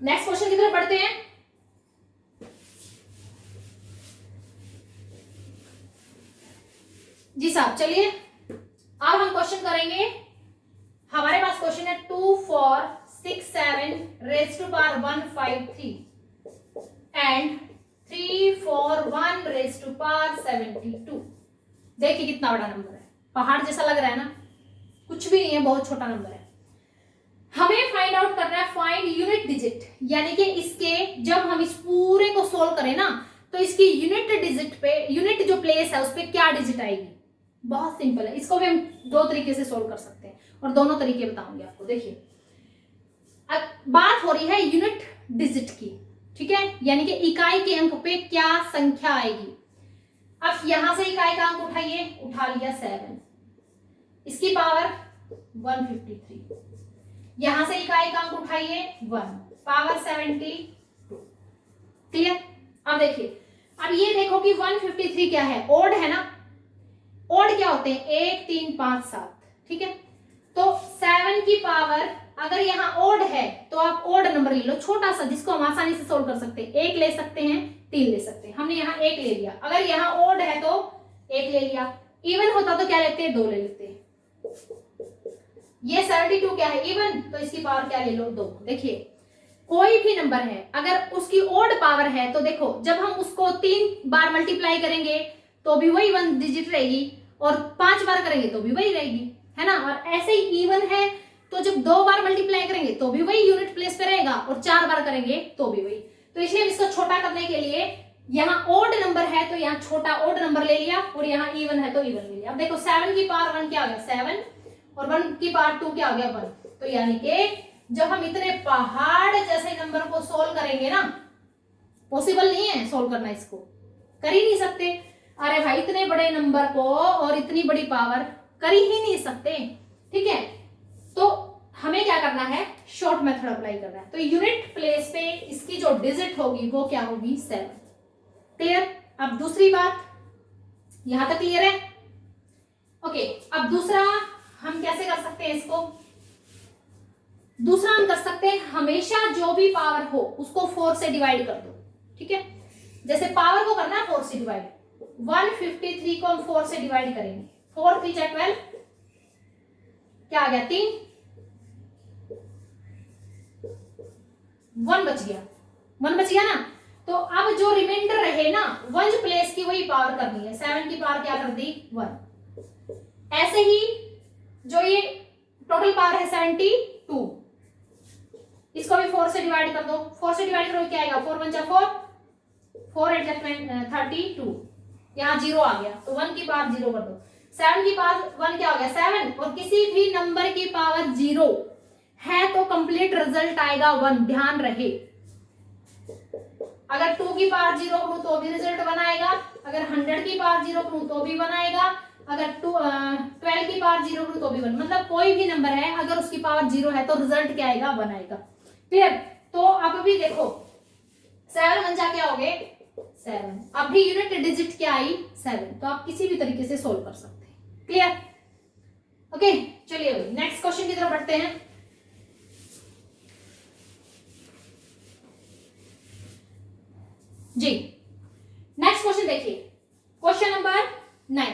नेक्स्ट क्वेश्चन की तरफ बढ़ते हैं। जी साहब चलिए अब हम क्वेश्चन करेंगे, हमारे पास क्वेश्चन है 2 4 6 7 रेज टू पावर 1 5 3 एंड 341 देखिए कितना बड़ा नंबर है, पहाड़ जैसा लग रहा है ना, कुछ भी नहीं है, बहुत छोटा नंबर है। हमें फाइंड आउट करना है फाइंड यूनिट डिजिट, यानी कि इसके जब हम इस पूरे को सोल्व करें ना तो इसकी यूनिट डिजिट पे, यूनिट जो प्लेस है उस पे क्या डिजिट आएगी। बहुत सिंपल है, इसको भी हम दो तरीके से सोल्व कर सकते हैं और दोनों तरीके बताऊंगी आपको। देखिए अब बात हो रही है यूनिट डिजिट की, ठीक है, यानी कि इकाई के अंक पे क्या संख्या आएगी। अब यहां से इकाई का अंक उठाइए, उठा लिया 7, इसकी पावर 153, यहां से इकाई का अंक उठाइए 1, पावर 72। क्लियर। अब देखिए, अब ये देखो कि 153 क्या है, ओड है ना। ओड क्या होते हैं, 1 3 5 7, ठीक है। तो 7 की पावर अगर यहाँ ओड है तो आप ओड नंबर ले लो, छोटा सा, जिसको हम आसानी से सोल्व कर सकते हैं। 1 ले सकते हैं, 3 ले सकते हैं, हमने यहाँ 1 ले लिया। अगर यहाँ ओड है तो 1 ले लिया, इवन होता तो क्या लेते हैं, 2 ले लेते हैं। ये 72 क्या है, इवन, तो इसकी पावर क्या ले लो, 2। देखिए कोई भी नंबर है अगर उसकी ओड पावर है तो देखो जब हम उसको 3 बार मल्टीप्लाई करेंगे तो भी वही 1 डिजिट रहेगी, और 5 बार करेंगे तो भी वही रहेगी, है ना। और ऐसे ही इवन है तो जब 2 बार मल्टीप्लाई करेंगे तो भी वही यूनिट प्लेस पे रहेगा, और 4 बार करेंगे तो भी वही। तो इसलिए इसको छोटा करने के लिए यहाँ ओड नंबर है तो यहाँ छोटा ओड नंबर ले लिया, और यहाँ इवन है तो इवन ले लिया। अब देखो 7 की पावर 1 क्या आ गया, 7, और 1 की पावर 2 क्या आ गया, 1। तो यानी कि जब हम इतने पहाड़ जैसे नंबर को सोल्व करेंगे ना, पॉसिबल नहीं है सोल्व करना, इसको कर ही नहीं सकते। अरे भाई इतने बड़े नंबर को और इतनी बड़ी पावर कर ही नहीं सकते, ठीक है। तो हमें क्या करना है, शॉर्ट मेथड अप्लाई करना है। तो यूनिट प्लेस पे इसकी जो डिजिट होगी वो क्या होगी, 7। क्लियर। अब दूसरी बात, यहां तक क्लियर है। ओके, अब दूसरा हम कैसे कर सकते हैं इसको। दूसरा हम कर सकते हैं, हमेशा जो भी पावर हो उसको 4 से डिवाइड कर दो, ठीक है। जैसे पावर को करना है 4 से डिवाइड, 153 को हम 4 से डिवाइड करेंगे, 4 3 जा 12, क्या आ गया, 3, 1 बच गया, 1 बच गया ना। तो अब जो रिमाइंडर रहे ना, 1 प्लेस की वही पावर करनी है। 7 की पावर क्या कर दी, 1। ऐसे ही जो ये टोटल पावर है 72, इसको भी 4 से डिवाइड कर दो। 4 से डिवाइड करो क्या आएगा, 4 1 जा 4, 4 8 जा 32, यहाँ 0 आ गया तो 1 की पावर 0 कर दो। 7 की पावर 1 क्या हो गया, 7, और किसी भी नंबर की पावर 0 है तो कंप्लीट रिजल्ट आएगा 1, ध्यान रहे। अगर 2 की पावर 0 करूं तो भी रिजल्ट 1 आएगा, अगर 100 की पावर 0 करूं तो भी 1 आएगा, अगर 12 की पावर 0 करूं तो भी 1। मतलब कोई भी नंबर है अगर उसकी पावर 0 है तो रिजल्ट क्या आएगा, 1 आएगा। क्लियर। तो अब भी देखो 7 1 जा क्या हो गए, 7। अब भी यूनिट डिजिट क्या आई, 7। तो आप किसी भी तरीके से सोल्व कर सकते हैं। क्लियर। ओके, चलिए नेक्स्ट क्वेश्चन की तरफ बढ़ते हैं। जी नेक्स्ट क्वेश्चन देखिए, question number 9।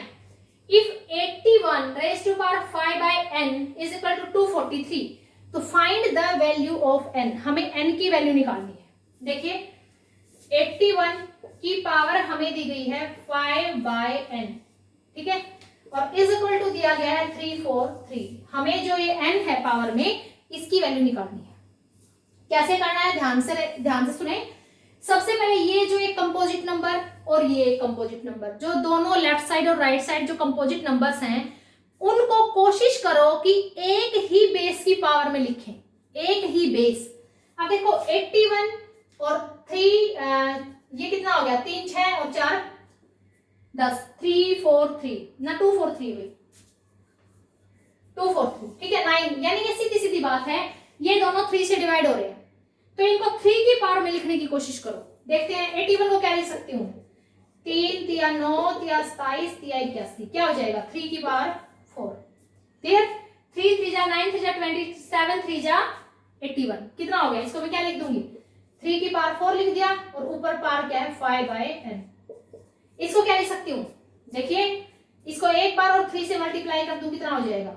If 81 raise to power 5 by n is equal to 243, तो find the value of n। हमें n की वैल्यू निकालनी है। देखिए 81 की पावर हमें दी गई है 5 by n, ठीक है, और इज इक्वल टू दिया गया है 343। हमें जो ये n है पावर में, इसकी वैल्यू निकालनी है। कैसे करना है, ध्यान से सुने। सबसे पहले ये जो एक कंपोजिट नंबर और ये एक कंपोजिट नंबर, जो दोनों लेफ्ट साइड और राइट साइड जो कंपोजिट नंबर्स हैं, उनको कोशिश करो कि एक ही बेस की पावर में लिखें, एक ही बेस। अब देखो 81 और 3, ये कितना हो गया, 3 6 और 4 10, 343 ना 243 हुई, 243, ठीक है, 9। यानी ये सीधी सीधी बात है, ये दोनों 3 से डिवाइड हो रहे हैं, तो इनको 3 की पावर में लिखने की कोशिश करो। देखते हैं 81 को क्या लिख सकती हूँ, 3 3 9 3 27 3 81, क्या हो जाएगा, 3 की पावर 4। क्लियर। 3 3 जा 9 3 जा 27 3 जा 81, कितना हो गया, इसको मैं क्या लिख दूंगी, 3 की पावर 4 लिख दिया, और ऊपर पावर क्या है 5 by n। इसको क्या लिख सकती हूँ, देखिए इसको एक बार और 3 से मल्टीप्लाई कर दूं, कितना हो जाएगा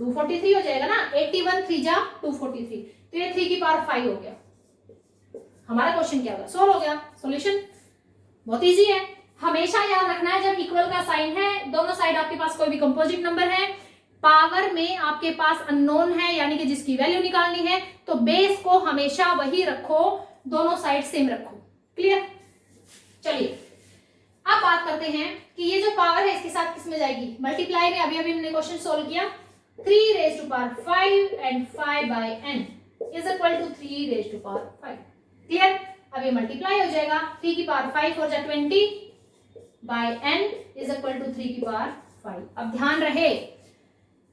243 हो जाएगा ना, 81 3 जा 243, तो ये 3 की पावर 5 हो गया। हमारा क्वेश्चन क्या होगा, सोल्व हो गया। सॉल्यूशन बहुत इजी है। हमेशा याद रखना है जब इक्वल का साइन है, दोनों साइड आपके पास कोई भी कंपोजिट नंबर है, पावर में आपके पास अननोन है यानी कि जिसकी वैल्यू निकालनी है, तो बेस को हमेशा वही रखो, दोनों साइड सेम रखो। क्लियर। चलिए अब बात करते हैं कि ये जो पावर है इसके साथ किस में जाएगी, मल्टीप्लाई में। अभी अभी हमने क्वेश्चन सोल्व किया, 3 raised to power 5 and 5 by n is equal to 3 raised to power 5। Clear. अब ये मल्टीप्लाई हो जाएगा, 3 की पावर 5 हो जाए 20 by n is equal to 3 की पावर 5। अब ध्यान रहे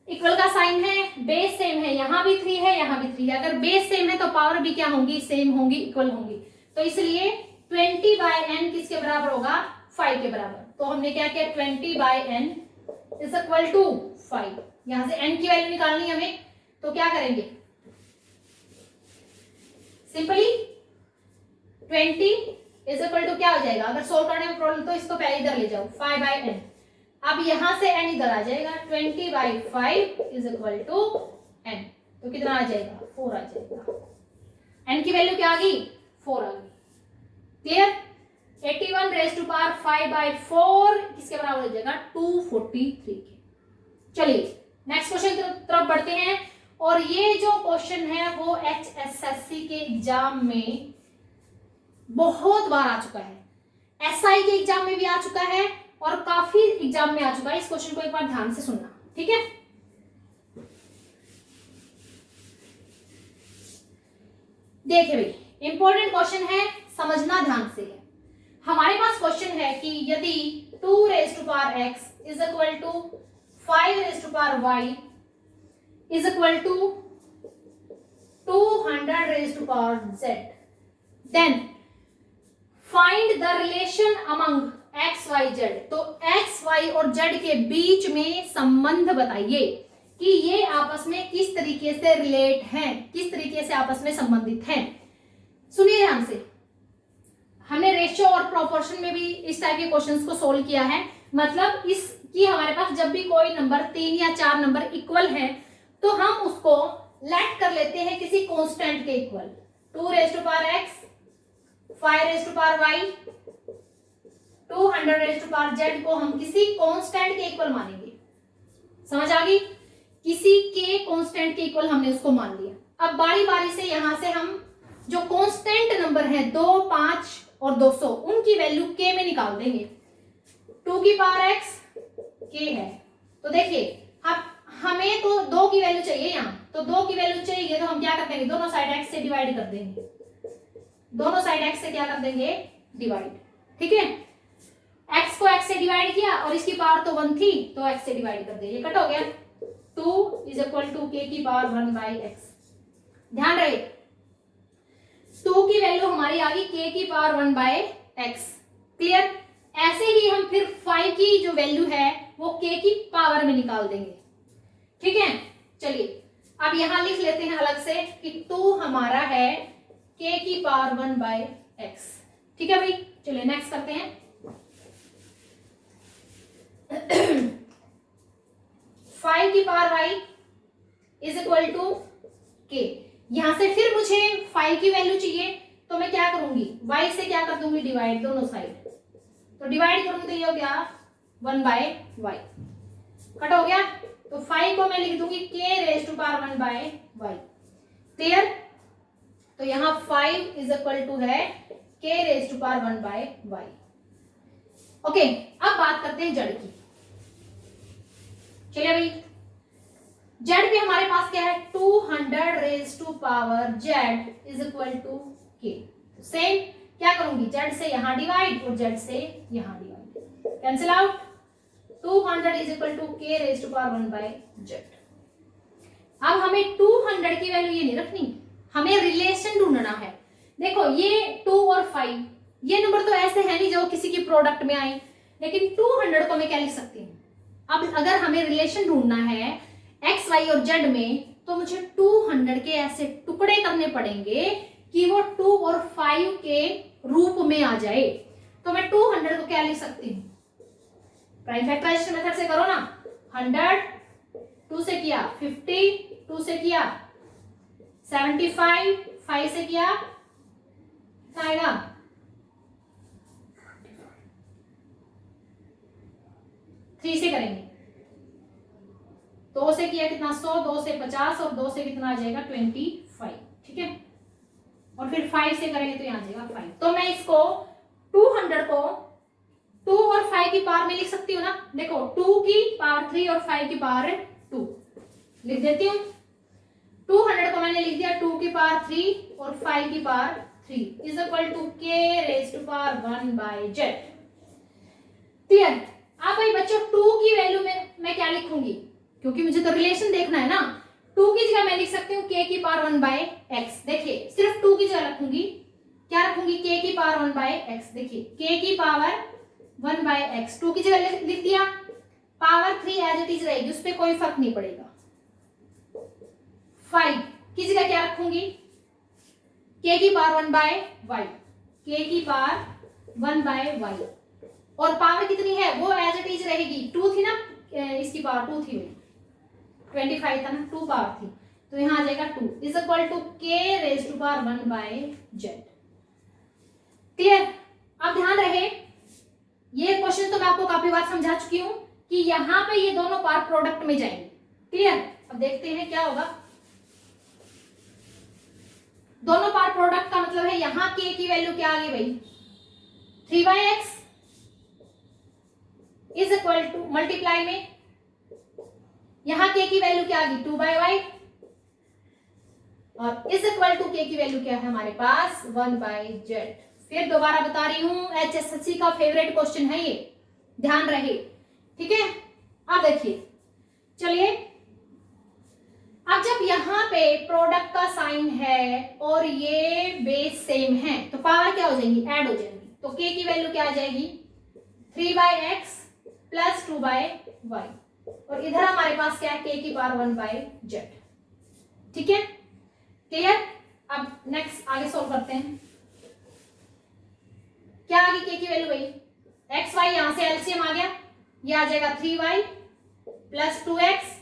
इक्वल का साइन है, बेस सेम है, यहां भी 3 है यहां भी 3 है, अगर बेस सेम है तो पावर भी क्या होंगी, सेम होंगी, इक्वल होंगी। तो इसलिए 20 by n किसके बराबर होगा, 5 के बराबर। तो हमने क्या किया, 20 by n is equal to 5। यहां से n की वैल्यू निकालनी हमें, तो क्या करेंगे, सिंपली 20 इज इक्वल टू क्या हो जाएगा, अगर सोल्व करने में प्रॉब्लम तो इसको पहले इधर ले जाओ, 5 by n। अब यहां से n इधर आ जाएगा, 20 by 5 is equal to n, तो कितना आ जाएगा, 4 आ जाएगा। n की वैल्यू क्या आ गई, 4 आ गई। Clear. 81 raise to power 5 by 4 किसके बराबर हो जाएगा, 243 के। चलिए नेक्स्ट क्वेश्चन की तरफ बढ़ते हैं, और ये जो क्वेश्चन है वो HSSC के एग्जाम में बहुत बार आ चुका है, SI के एग्जाम में भी आ चुका है और काफी एग्जाम में आ चुका है। इस क्वेश्चन को एक बार ध्यान से सुनना, ठीक है। देखिए भाई इंपॉर्टेंट क्वेश्चन है, समझना ध्यान से है। हमारे पास क्वेश्चन है कि यदि 2 raise to power x is equal to 5 raise to power y is equal to 200 raise to power z, then find the relation among x y z। तो x y और z के बीच में संबंध बताइए कि ये आपस में किस तरीके से रिलेट हैं, किस तरीके से आपस में संबंधित हैं। सुनिए ध्यान से, हमने रेशियो और प्रोपोर्शन में भी इस टाइप के क्वेश्चंस को सोल्व किया है। मतलब इसकी हमारे पास जब भी कोई नंबर 3 या 4 नंबर इक्वल है तो हम उसको लेट कर लेते हैं किसी कांस्टेंट के equal. 2 raise to power x, 5 raise to power y, 200 raise to power z को हम किसी कांस्टेंट के इक्वल मानेंगे। समझ आ गई, किसी के कांस्टेंट के इक्वल हमने उसको मान लिया। अब बारी बारी से यहां से हम जो कांस्टेंट नंबर है 2, 5 और 200 उनकी वैल्यू k में निकाल देंगे। 2 की पावर x k है, तो देखिए अब हमें तो 2 की वैल्यू चाहिए यहाँ, तो 2 की वैल्यू चाहिए तो हम क्या कर देंगे, दोनों साइड x से डिवाइड कर देंगे, दोनों साइड x से क्या कर देंगे, डिवाइड। ठीक है, x को x से डिवाइड किया और इसकी पावर तो 1 थी तो x से डिवाइड कर दे, ये कट हो गया। 2 इज इक्वल टू k की पावर 1 by x। ध्यान रहे 2 की वैल्यू हमारी आ गई k की पावर 1 by x। क्लियर। ऐसे ही हम फिर 5 की जो वैल्यू है वो k की पावर में निकाल देंगे। ठीक है, चलिए अब यहां लिख लेते हैं अलग से कि 2 हमारा है k की पावर 1 by x। ठीक है भाई, चलिए नेक्स्ट करते हैं। 5 की power y is equal to k। यहां से फिर मुझे 5 की वैल्यू चाहिए तो मैं क्या करूंगी, y से क्या कर दूंगी, डिवाइड दोनों साइड। तो डिवाइड करूंगी तो ये हो गया 1 by y, कट हो गया। तो 5 को मैं लिख दूंगी k raise to power 1 by y। Clear. तो यहां 5 इज इक्वल टू है k raise to power 1 by y। Okay, अब बात करते हैं जड़ की। चलिए भाई, जेड पे हमारे पास क्या है, 200 raise to power Z is equal to K. Same क्या करूंगी, जेड से यहां डिवाइड और जेड से यहां divide, cancel out. 200 is equal to K raise to power 1 by Z. अब हमें 200 की वैल्यू ये नहीं रखनी, हमें रिलेशन ढूंढना है। देखो ये 2 और 5 ये नंबर तो ऐसे है नहीं जो किसी की प्रोडक्ट में आए, लेकिन 200 को मैं क्या लिख सकती हूँ। अब अगर हमें रिलेशन ढूंढना है एक्स वाई और जेड में तो मुझे 200 के ऐसे टुकड़े करने पड़ेंगे कि वो 2 और 5 के रूप में आ जाए। तो मैं 200 को क्या लिख सकती हूँ, प्राइम फैक्टराइजेशन मेथड से करो ना, 100 2 से किया 50, 2 से किया 75, 5 से किया कितना आएगा 3 से करेंगे, 2 से किया कितना 100, 2 से 50 और 2 से कितना आ जाएगा 25, ठीक है। और फिर 5 से करेंगे तो यहाँ आ जाएगा 5। तो मैं इसको 200 को 2 और 5 की पावर में लिख सकती हूँ ना। देखो 2 की पावर 3 और 5 की पावर 2 लिख देती हूँ। 200 को मैंने लिख दिया 2 की पावर 3 और 5 की power 3 is equal to k raise to power 1/z। Clear. अब भाई बच्चों 2 की वैल्यू में मैं क्या लिखूंगी, क्योंकि मुझे तो रिलेशन देखना है ना। 2 की जगह मैं लिख सकती हूँ k की पावर 1/x। देखिए सिर्फ 2 की जगह रखूंगी, क्या रखूंगी k की पावर 1/x। देखिए k की पावर 1/x 2 की जगह लिख दिया, पावर 3 एज इट इज रहेगी, उस पर कोई फर्क नहीं पड़ेगा। 5 की जगह क्या रखूंगी, k की पावर 1/y, k की पावर 1/y और पावर कितनी है वो एज इट इज रहेगी। 2 थी ना, इसकी पावर 2 थी, 25 था ना, 2 पावर थी, तो यहाँ आ जाएगा 2 is equal to k raise to power 1/z। Clear. अब ध्यान रहे, ये क्वेश्चन तो मैं आपको काफी बार समझा चुकी हूं कि यहाँ पे ये दोनों पार्ट प्रोडक्ट में जाएंगे। क्लियर। अब देखते हैं क्या होगा। दोनों पार्ट प्रोडक्ट का मतलब है यहाँ k की वैल्यू क्या आ गई भाई 3/x is equal to multiply में यहाँ k की वैल्यू क्या आ गई 2/y और इज इक्वल टू k की वैल्यू क्या है हमारे पास 1/z। फिर दोबारा बता रही हूं, HSSC का फेवरेट क्वेश्चन है ये, ध्यान रहे, ठीक है। अब देखिए, चलिए अब जब यहाँ पे प्रोडक्ट का साइन है और ये बेस सेम है तो पावर क्या हो जाएंगी, ऐड हो जाएंगी। तो k की वैल्यू क्या आ जाएगी 3/x प्लस 2/y और इधर हमारे पास क्या है k की पावर 1/z। ठीक है, क्लियर। अब नेक्स्ट आगे सोल्व करते हैं। क्या आ गई k की वैल्यू भाई x y, यहां से एलसीएम आ गया, ये आ जाएगा 3y plus 2x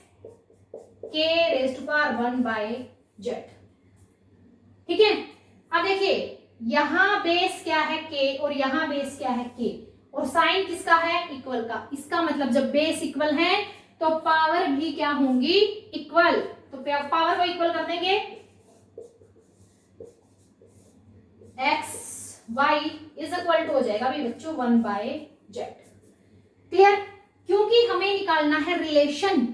k raise to power 1/z। ठीक है। अब देखिए यहां बेस क्या है k और यहां बेस क्या है k और साइन किसका है इक्वल का। इसका मतलब जब बेस इक्वल है तो पावर भी क्या होंगी इक्वल। तो पावर को इक्वल कर देंगे, x y is equal to हो जाएगा अभी बच्चों 1/z। क्लियर। क्योंकि हमें निकालना है relation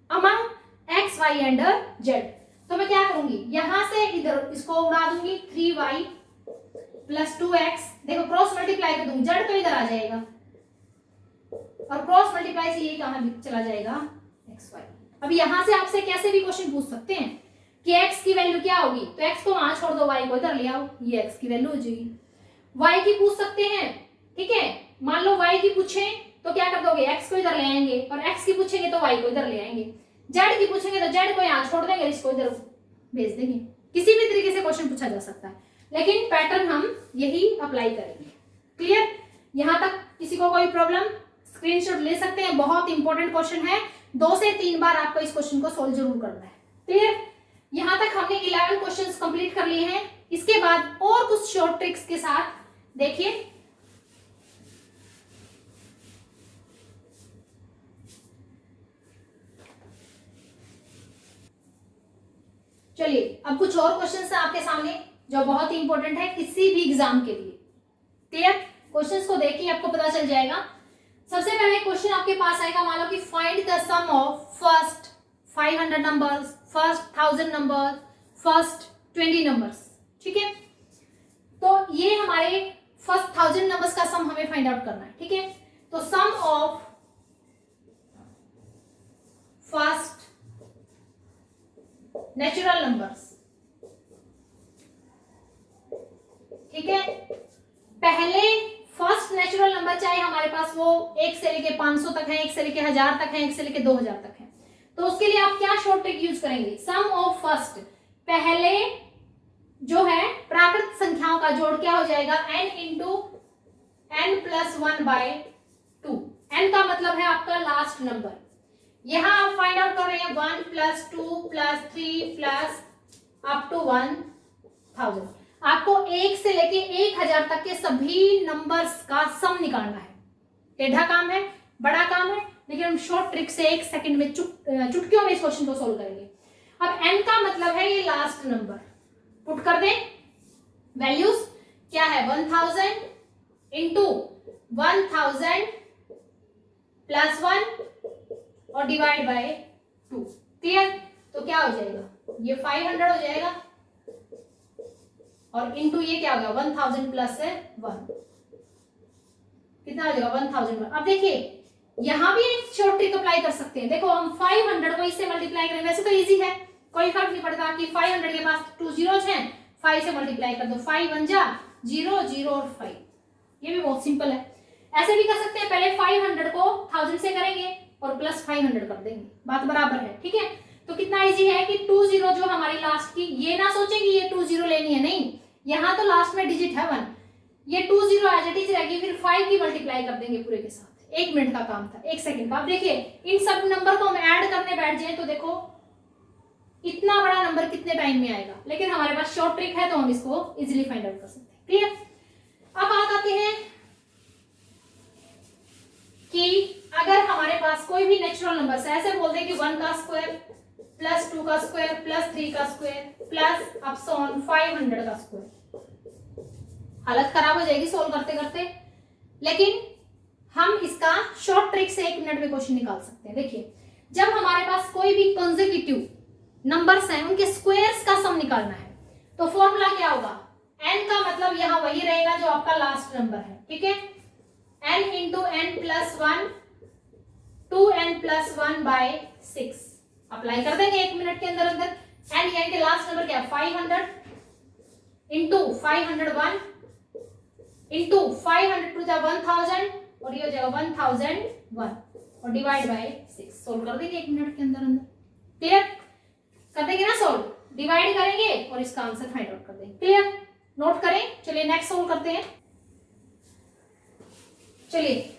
among x y and z, तो मैं क्या करूंगी यहां से इधर इसको उड़ा दूंगी 3y प्लस 2x। देखो क्रॉस मल्टीप्लाई कर दूंगी, z तो इधर आ जाएगा और क्रॉस मल्टीप्लाई से ये कहां चला जाएगा x y। अब यहां से आपसे कैसे भी क्वेश्चन पूछ सकते हैं कि x की वैल्यू क्या होगी, तो x को वहां छोड़ दो, y को इधर ले आओ, ये x की वैल्यू हो जाएगी। y की पूछ सकते हैं, ठीक है। मान लो y की पूछे तो क्या कर दोगे, x को इधर ले आएंगे और x की पूछेंगे तो y को इधर ले आएंगे। z की पूछेंगे तो z को यहाँ छोड़ देंगे, इसको इधर भेज देंगे। किसी भी तरीके से क्वेश्चन पूछा जा सकता है, लेकिन पैटर्न हम यही अप्लाई करेंगे। क्लियर। यहां तक किसी को कोई प्रॉब्लम, स्क्रीनशॉट ले सकते हैं, बहुत इंपॉर्टेंट क्वेश्चन है, 2 से 3 बार आपको इस क्वेश्चन को सोल्व जरूर करना है। क्लियर। यहां तक हमने 11 क्वेश्चंस कंप्लीट कर लिए हैं। इसके बाद और कुछ शॉर्ट ट्रिक्स के साथ देखिए। चलिए अब कुछ और क्वेश्चंस हैं आपके सामने जो बहुत ही इंपॉर्टेंट है किसी भी एग्जाम के लिए। क्लियर। क्वेश्चंस को देखिए आपको पता चल जाएगा। सबसे पहले क्वेश्चन आपके पास आएगा, मान लो कि find the sum of first 500 numbers, first 1000 number, first 20 numbers. ठीक है, तो ये हमारे फर्स्ट 1000 नंबर्स का सम हमें फाइंड आउट करना है। ठीक है, तो सम ऑफ फर्स्ट नेचुरल नंबर्स। ठीक है, पहले फर्स्ट नेचुरल नंबर चाहे हमारे पास वो 1 से लेके 500 तक है, 1 से लेके 1000 तक है, 1 से लेके 2000 तक है, तो उसके लिए आप क्या शॉर्ट ट्रिक यूज करेंगे, सम ऑफ फर्स्ट, पहले जो है प्राकृत संख्याओं का जोड़ क्या हो जाएगा n into n plus 1/2। n का मतलब है आपका लास्ट नंबर, यहाँ आप फाइंड आउट कर रहे हैं 1 plus 2 plus 3 plus up to 1000। आपको 1 से लेके 1000 तक के सभी नंबर्स का सम निकालना है। टेढ़ा काम है, बड़ा काम है, लेकिन हम शॉर्ट ट्रिक से 1 सेकंड में चुटकियों में इस क्वेश्चन को सोल्व करेंगे। अब n का मतलब है ये लास्ट नंबर, पुट कर दें वैल्यूज क्या है 1000 इंटू 1000 प्लस 1 और डिवाइड बाय 2। क्लियर? तो क्या हो जाएगा, ये 500 हो जाएगा और इंटू ये क्या हो गया 1000 प्लस है 1, कितना हो जाएगा 1000। अब देखिए यहां भी एक शॉर्ट ट्रिक अप्लाई कर सकते हैं। देखो हम 500 को इससे मल्टीप्लाई करें, वैसे तो इजी है, कोई फर्क नहीं पड़ता कि 500 के पास 2 zeros हैं, 5 से मल्टीप्लाई कर दो, 5 1 जा 0 0 और 5, ये भी बहुत सिंपल है। ऐसे भी कर सकते हैं, पहले 500 को 1000 से करेंगे और प्लस 500 कर देंगे, बात बराबर है। ठीक है, तो कितना इजी है कि 2 0 जो हमारी लास्ट की, ये ना सोचें कि ये 2 0 लेनी है, नहीं, यहाँ तो लास्ट में डिजिट है 1, ये 2 0 एज इट इज रहेगी, फिर 5 की मल्टीप्लाई कर देंगे पूरे के साथ। 1 मिनट का काम था, 1 सेकंड का। अब देखिए इन सब नंबर को हम ऐड करने बैठ जाए तो देखो इतना बड़ा नंबर कितने टाइम में आएगा, लेकिन हमारे पास शॉर्ट ट्रिक है तो हम इसको इजीली फाइंड आउट कर सकते हैं। क्लियर? अब बात आते हैं कि अगर हमारे पास कोई भी नेचुरल नंबर है, ऐसे बोल दें कि 1 का स्क्वायर प्लस 2 का स्क्वायर प्लस 3 का square plus up so on 500 का स्क्वायर, हालत खराब हो जाएगी सोल्व करते करते, लेकिन हम इसका शॉर्ट ट्रिक से 1 मिनट में क्वेश्चन निकाल सकते हैं। देखिए जब हमारे पास कोई भी कंसेक्यूटिव नंबर्स हैं, उनके स्क्वायर्स का सम निकालना है, तो फॉर्मूला क्या होगा, n का मतलब यहां वही रहेगा जो आपका लास्ट नंबर है। ठीक है, n into n plus 1 2n plus 1 by 6 apply कर देंगे 1 मिनट के अंदर अंदर। n यानी कि लास्ट नंबर क्या है 500 इंटू 501 इंटू 500 टू द 1000 और ये हो जाएगा 1001 और डिवाइड बाय 6। सोल्व कर देंगे 1 मिनट के अंदर अंदर। क्लियर? कर देंगे ना सोल्व, डिवाइड करेंगे और इसका आंसर फाइंड आउट कर देंगे। क्लियर? नोट करें। चलिए नेक्स्ट सोल्व करते हैं। चलिए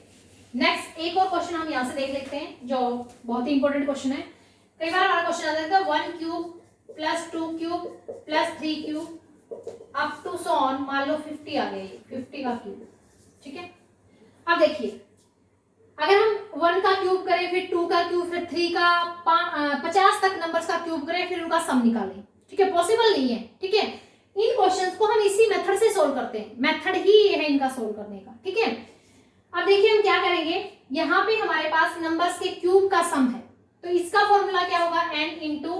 नेक्स्ट एक और क्वेश्चन हम यहां से देख लेते हैं जो बहुत ही इंपॉर्टेंट क्वेश्चन है। कई बार हमारा क्वेश्चन आ जाता है 1 cube plus 2 cube plus 3 cube up to so on, मान लो 50 आ गए, 50 का क्यूब। ठीक है, अब देखिए अगर हम 1 का क्यूब करें, फिर 2 का क्यूब, फिर 3 का 50 तक नंबर्स का क्यूब करें, फिर उनका सम निकालें। ठीक है, पॉसिबल नहीं है। ठीक है, इन क्वेश्चंस को हम इसी मेथड से सोल्व करते हैं, मेथड ही ये है इनका सोल्व करने का। ठीक है, अब देखिए हम क्या करेंगे, यहाँ पे हमारे पास नंबर्स के क्यूब का सम है, तो इसका फॉर्मूला क्या होगा n into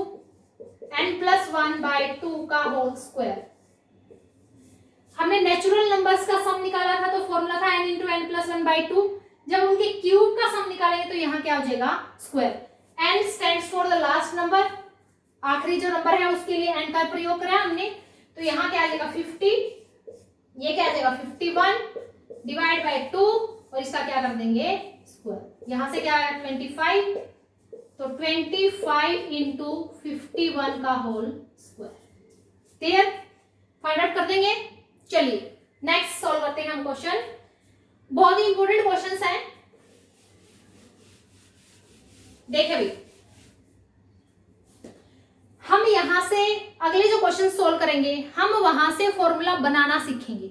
n plus 1 by 2 का होल स्क्वायर। हमने नेचुरल नंबर्स का सम निकाला था तो फॉर्मूला था n into n plus 1 by 2। जब उनके क्यूब का सम निकालेंगे तो यहाँ क्या हो जाएगा square. n stands for the last number, आखिरी जो नंबर है उसके लिए n का प्रयोग करा हमने, तो यहाँ क्या आ जाएगा 50, ये क्या आ जाएगा 51 डिवाइड बाय 2 और इसका क्या कर देंगे स्क्वायर। यहाँ से क्या आया 25, तो 25 इंटू 51 का whole square. Clear? Find out कर देंगे। चलिए नेक्स्ट सॉल्व करते हैं हम क्वेश्चन, बहुत ही इंपॉर्टेंट क्वेश्चंस हैं। देखिए भाई हम यहां से अगले जो क्वेश्चन सोल्व करेंगे हम वहां से फॉर्मूला बनाना सीखेंगे।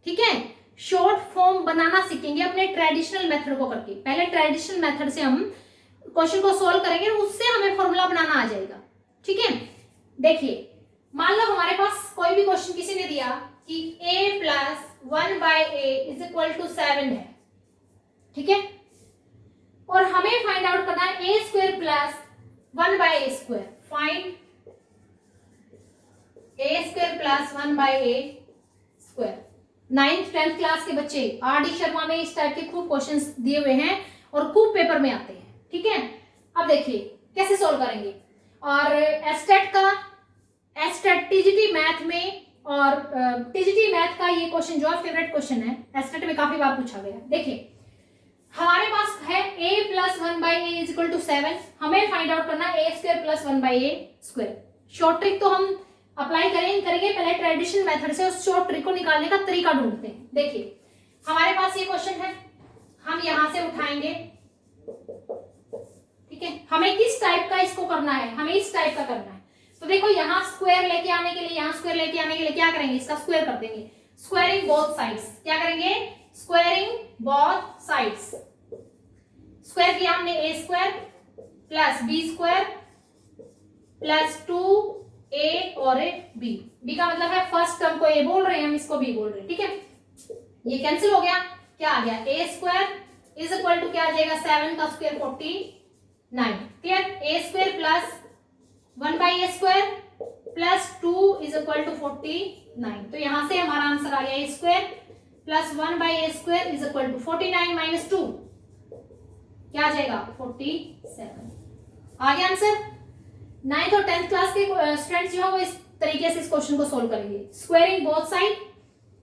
ठीक है, शॉर्ट फॉर्म बनाना सीखेंगे अपने ट्रेडिशनल मेथड को करके। पहले ट्रेडिशनल मेथड से हम क्वेश्चन को सोल्व करेंगे, उससे हमें फॉर्मूला बनाना आ जाएगा। ठीक है, देखिए मान लो हमारे पास कोई भी क्वेश्चन किसी ने दिया कि a plus 1 by a is equal to 7 है। ठीक है, और हमें फाइंड आउट करना है a square plus 1 by a square. Find a square plus 1 by a square. 9th 10th class के बच्चे आर डी शर्मा में इस टाइप के खूब क्वेश्चंस दिए हुए हैं और खूब पेपर में आते हैं। ठीक है, अब देखिए कैसे सोल्व करेंगे। और एस्टेट का टीजीटी मैथ में और टीजीटी मैथ का ये क्वेश्चन जो है फेवरेट क्वेश्चन है, एस्टेट में काफी बार पूछा गया। देखिए हमारे पास है a plus 1 by A is equal to 7, हमें फाइंड आउट करना है a square plus 1 by A square. Short trick तो हम अप्लाई करेंगे, पहले ट्रेडिशनल मेथड से उस शॉर्ट ट्रिक को निकालने का तरीका ढूंढते हैं। देखिए हमारे पास ये क्वेश्चन है, हम यहां से उठाएंगे। ठीक है, हमें किस टाइप का इसको करना है, हमें इस टाइप का करना है। तो देखो यहाँ स्क्वायर लेके आने के लिए, यहाँ स्क्वायर लेके आने के लिए क्या करेंगे, इसका स्क्वायर कर देंगे, स्क्वायरिंग बोथ साइड्स। क्या करेंगे, स्क्वायरिंग बोथ साइड्स। स्क्वायर किया हमने a square plus b square plus 2a और b। b का मतलब है फर्स्ट टर्म को a बोल रहे हैं, हम इसको b बोल रहे हैं, ठीक है। ये कैंसिल हो गया, क्या आ गया, a square is equal to क्या आ जाएगा, 7 का square 49। Clear, a square plus 1/a square plus 2 is equal to 49। तो यहां से हमारा आंसर आ गया a square plus 1/a square is equal to 49 minus 2 क्या आ जाएगा, 47। आ गया आंसर। 9th और 10th क्लास के स्टूडेंट्स जो है वो इस तरीके से इस क्वेश्चन को सोल्व करेंगे। स्क्वायरिंग बोथ साइड,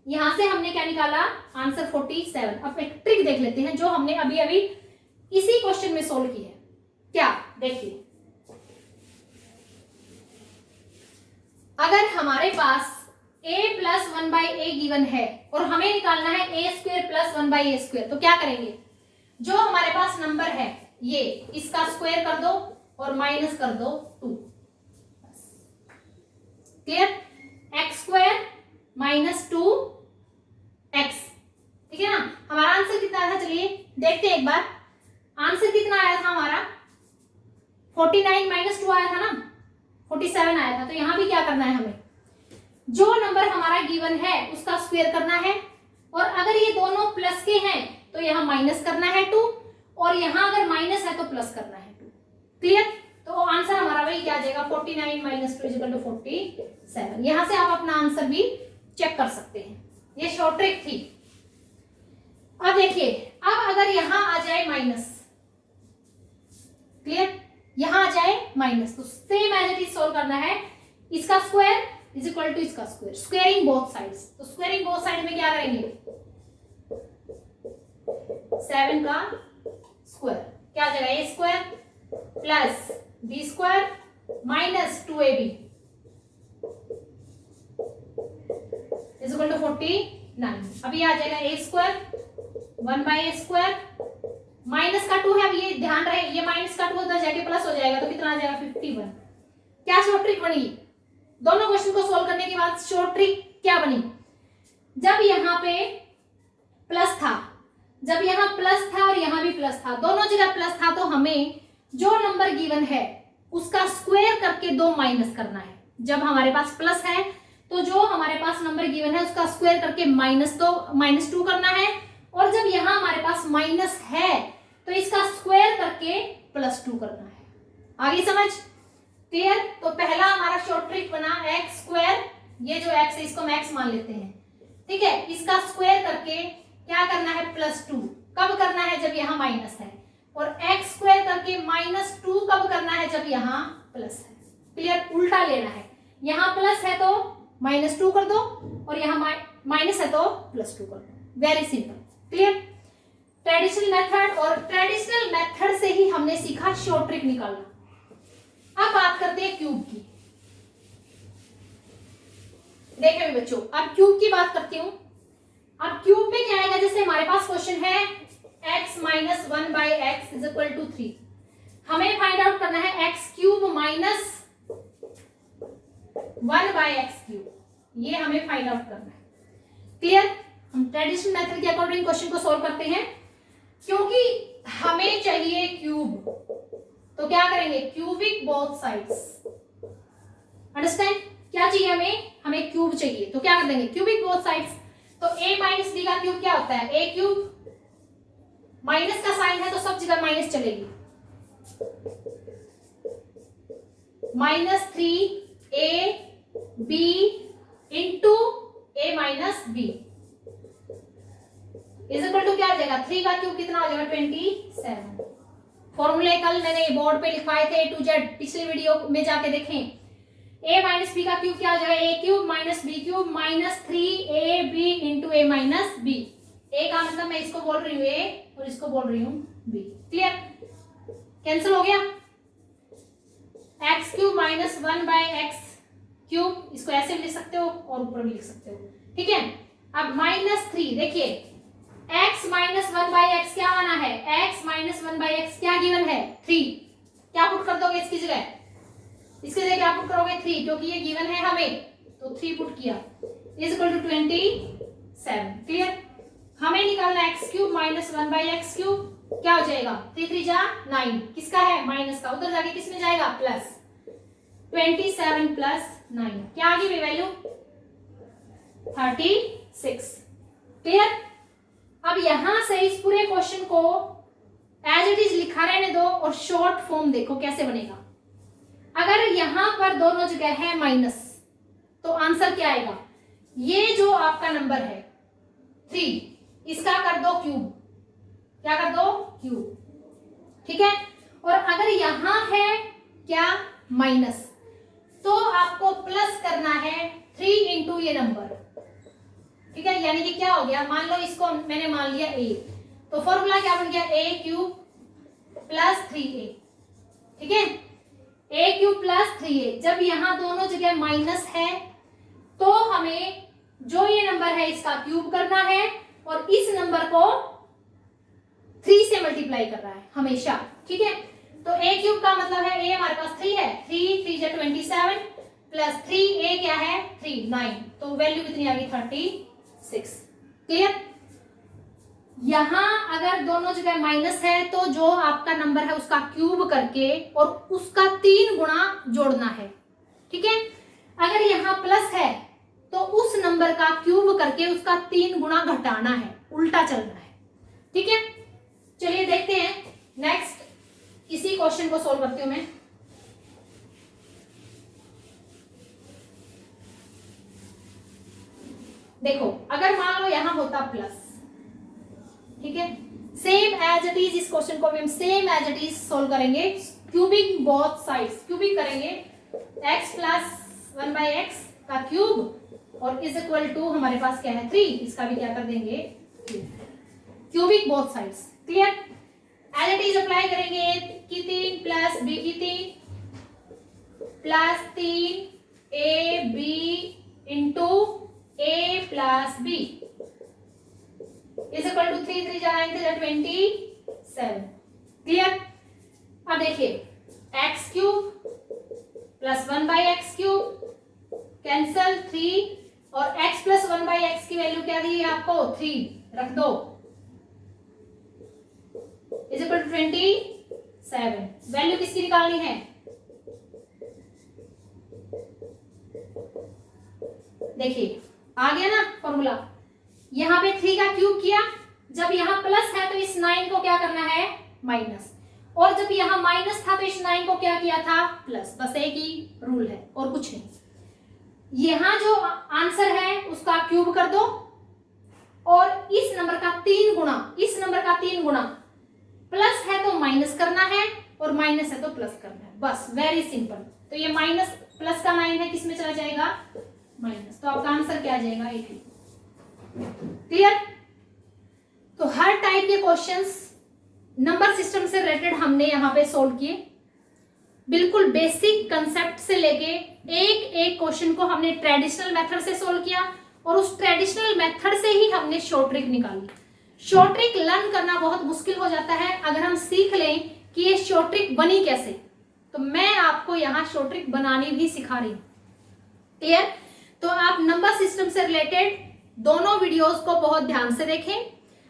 यहां से हमने क्या निकाला, आंसर 47। अब एक ट्रिक देख लेते हैं जो हमने अभी अभी इसी क्वेश्चन में सोल्व की है। क्या, देखिए, अगर हमारे पास a प्लस 1/a गिवन है और हमें निकालना है a square plus 1/a square, तो क्या करेंगे, जो हमारे पास नंबर है ये, इसका स्क्वायर कर दो और माइनस कर दो 2। Clear, x square minus 2x, ठीक है ना। हमारा आंसर कितना आया था, चलिए देखते हैं एक बार। आंसर कितना आया था हमारा, 49 माइनस 2 आया था ना, 47 आया था। तो यहां भी क्या करना है, हमें जो नंबर हमारा गिवन है उसका स्क्वायर करना है, और अगर ये दोनों प्लस के हैं तो यहाँ माइनस करना है 2, और यहाँ अगर माइनस है तो प्लस करना है 2। क्लियर, तो आंसर हमारा वही क्या आ जाएगा, 49 माइनस 2 इक्वल टू 47। यहां से आप अपना आंसर भी चेक कर सकते हैं, ये शॉर्ट ट्रिक थी। अब देखिए, अब अगर यहां आ जाए माइनस, क्लियर, यहां आ जाए माइनस, तो same as it is solve करना है। इसका स्क्वायर इज इक्वल टू इसका स्क्वायर, स्क्वायरिंग बोथ साइड्स। तो स्क्वायरिंग बोथ साइड में क्या करेंगे, 7 का स्क्वायर क्या आ जाएगा, a square plus b square minus 2ab is equal to 49। अभी आ जाएगा a square 1/a square minus का 2 है। अब ये ध्यान रहे, ये माइनस का 2 उधर जाके प्लस हो जाएगा, तो कितना आ जाएगा, 51। क्या शॉर्ट ट्रिक बनी, दोनों क्वेश्चन को सोल्व करने के बाद शॉर्ट ट्रिक क्या बनी, जब यहाँ पे प्लस था, जब यहाँ प्लस था और यहाँ भी प्लस था, दोनों जगह प्लस था, तो हमें जो नंबर गिवन है उसका स्क्वायर करके 2 माइनस करना है। जब हमारे पास प्लस है तो जो हमारे पास नंबर गिवन है उसका स्क्वायर करके माइनस 2 करना है, और जब यहाँ हमारे पास माइनस है तो इसका स्क्वायर करके प्लस 2 करना है। आगे समझ, क्लियर। तो पहला हमारा शॉर्ट ट्रिक बना एक्स स्क्वायर, ये जो एक्स है इसको हम एक्स मान लेते हैं, ठीक है, इसका स्क्वायर करके क्या करना है, +2। कब करना है, जब यहाँ माइनस है, और एक्स स्क्वायर करके -2 कब करना है, जब यहाँ प्लस है। क्लियर, उल्टा लेना है, यहाँ प्लस है तो -2 कर दो, और यहाँ माइनस है तो +2 कर दो। Very simple, clear. Traditional method, और ट्रेडिशनल मेथड से ही हमने सीखा शॉर्ट ट्रिक निकालना। अब बात करते हैं क्यूब की। देखिए बच्चों, अब क्यूब की बात करती हूं। अब क्यूब में क्या आएगा, जैसे हमारे पास क्वेश्चन है x minus 1/x is equal to 3। हमें फाइंड आउट करना है x cube minus 1/x cube, ये हमें फाइंड आउट करना है। क्लियर, हम ट्रेडिशनल मेथड के अकॉर्डिंग क्वेश्चन को सोल्व करते हैं, क्योंकि हमें चाहिए क्यूब, तो क्या करेंगे, क्यूबिक बोथ साइड्स। अंडरस्टैंड, क्या चाहिए हमें क्यूब चाहिए, तो क्या कर देंगे, क्यूबिक बोथ साइड्स। तो a माइनस b का क्यूब क्या होता है, a क्यूब, माइनस का साइन है तो सब जगह माइनस चलेगी, -3ab into a minus b is equal to क्या आ जाएगा, 3 का क्यूब कितना हो जाएगा, 27। फॉर्मूले कल मैंने बोर्ड पे लिखवाए थे A to Z, पिछले वीडियो में जाके देखें। a माइनस b का क्यूब क्या हो जाएगा, a cube minus b cube minus 3ab into a minus b। a का मतलब मैं इसको बोल रही हूँ a और इसको बोल रही हूँ b। क्लियर, कैंसिल हो गया, x cube minus 1/x cube, इसको ऐसे भी लिख सकते हो और ऊपर भी लिख सकते हो, ठीक है। अब -3, देखिए x माइनस 1/x क्या आना है, x माइनस 1/x क्या गिवन है, 3। क्या पुट कर दोगे इसकी जगह? इसकी जगह क्या पुट करोगे? 3, क्योंकि ये गिवन है हमें, तो 3 पुट किया इज इक्वल टू 27। क्लियर? हमें निकालना x³ माइनस 1/x³, क्या हो जाएगा? 3 3 जा 9, किसका है? माइनस का, उधर जाके किस में जाएगा? प्लस। 27 प्लस 9, क्या आ गई वैल्यू? 36। क्लियर? अब यहां से इस पूरे क्वेश्चन को एज इट इज लिखा रहने दो और शॉर्ट फॉर्म देखो कैसे बनेगा। अगर यहां पर दोनों जगह है माइनस, तो आंसर क्या आएगा? ये जो आपका नंबर है 3, इसका कर दो क्यूब। क्या कर दो? क्यूब। ठीक है? और अगर यहां है क्या? माइनस, तो आपको प्लस करना है 3 इंटू ये नंबर। ठीक है? यानी कि क्या हो गया? मान लो इसको मैंने मान लिया a, तो फॉर्मूला क्या बन गया? a³ plus 3a। ठीक है? a³ plus 3a। जब यहां दोनों जगह माइनस है, तो हमें जो ये नंबर है इसका क्यूब करना है और इस नंबर को 3 से मल्टीप्लाई कर रहा है हमेशा। ठीक है? तो a³ का मतलब है a हमारे पास 3 है, 3 3 जा 27 प्लस 3a क्या है? 3 9, तो वैल्यू कितनी आ गई? 36। क्लियर? यहां अगर दोनों जगह माइनस है, तो जो आपका नंबर है उसका क्यूब करके और उसका 3 गुना जोड़ना है। ठीक है? अगर यहां प्लस है, तो उस नंबर का क्यूब करके उसका 3 गुना घटाना है, उल्टा चलना है। ठीक है? चलिए देखते हैं नेक्स्ट, इसी क्वेश्चन को सोल्व करती हूं मैं। देखो, अगर मान लो यहां होता प्लस, ठीक है, सेम एज इट इज इस क्वेश्चन को भी हम same as it is solve करेंगे, क्यूबिंग बोथ साइड्स। क्यूबिंग करेंगे x प्लस 1/x का क्यूब और इज इक्वल टू हमारे पास क्या है? 3, इसका भी क्या कर देंगे? Cubic both sides. Clear? As it is apply करेंगे, a की 3 प्लस b की 3 plus 3ab into a plus b is equal to 3 3 जा 9 3 जा 27। क्लियर? अब देखिए x³ प्लस 1/x³ कैंसल 3 और x प्लस 1/x की वैल्यू क्या दी है आपको? 3 रख दो इज इक्वल टू 27। वैल्यू किसकी निकालनी है? देखिए आ गया ना फॉर्मूला। यहां पे 3 का क्यूब किया, जब यहां प्लस है तो इस 9 को क्या करना है? माइनस, और जब यहां माइनस था तो इस 9 को क्या किया था? प्लस। बस एक ही रूल है और कुछ नहीं। यहां जो आंसर है उसका क्यूब कर दो और इस नंबर का 3 गुना, इस नंबर का 3 गुना, प्लस है तो माइनस करना है और माइनस है तो प्लस करना है। बस वेरी सिंपल। तो ये माइनस प्लस का 9 है, किस में चला जाएगा? माइनस। तो आपका आंसर क्या आ जाएगा? 80। क्लियर? तो हर टाइप के क्वेश्चंस नंबर सिस्टम से रिलेटेड हमने यहां पे सोल्व किए। बिल्कुल बेसिक कंसेप्ट से लेके एक एक क्वेश्चन को हमने ट्रेडिशनल मेथड से सोल्व किया और उस ट्रेडिशनल मेथड से ही हमने शॉर्ट ट्रिक निकाली। शॉर्ट ट्रिक लर्न करना बहुत मुश्किल हो जाता है अगर हम सीख लें कि ये शॉर्ट ट्रिक बनी कैसे, तो मैं आपको यहाँ शॉर्ट ट्रिक बनानी भी सिखा रही हूँ। क्लियर? तो आप नंबर सिस्टम से रिलेटेड दोनों वीडियोस को बहुत ध्यान से देखें।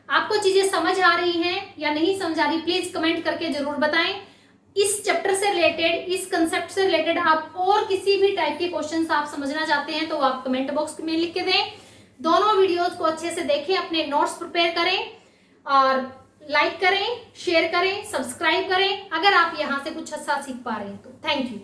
आपको चीजें समझ आ रही हैं या नहीं समझ आ रही, प्लीज कमेंट करके जरूर बताएं। इस चैप्टर से रिलेटेड, इस कंसेप्ट से रिलेटेड आप और किसी भी टाइप के क्वेश्चंस आप समझना चाहते हैं तो आप कमेंट बॉक्स में लिख के दें। दोनों वीडियोस को अच्छे से देखें, अपने नोट्स प्रिपेयर करें और लाइक करें, शेयर करें, सब्सक्राइब करें अगर आप यहां से कुछ अच्छा सीख पा रहे हैं तो। Thank you.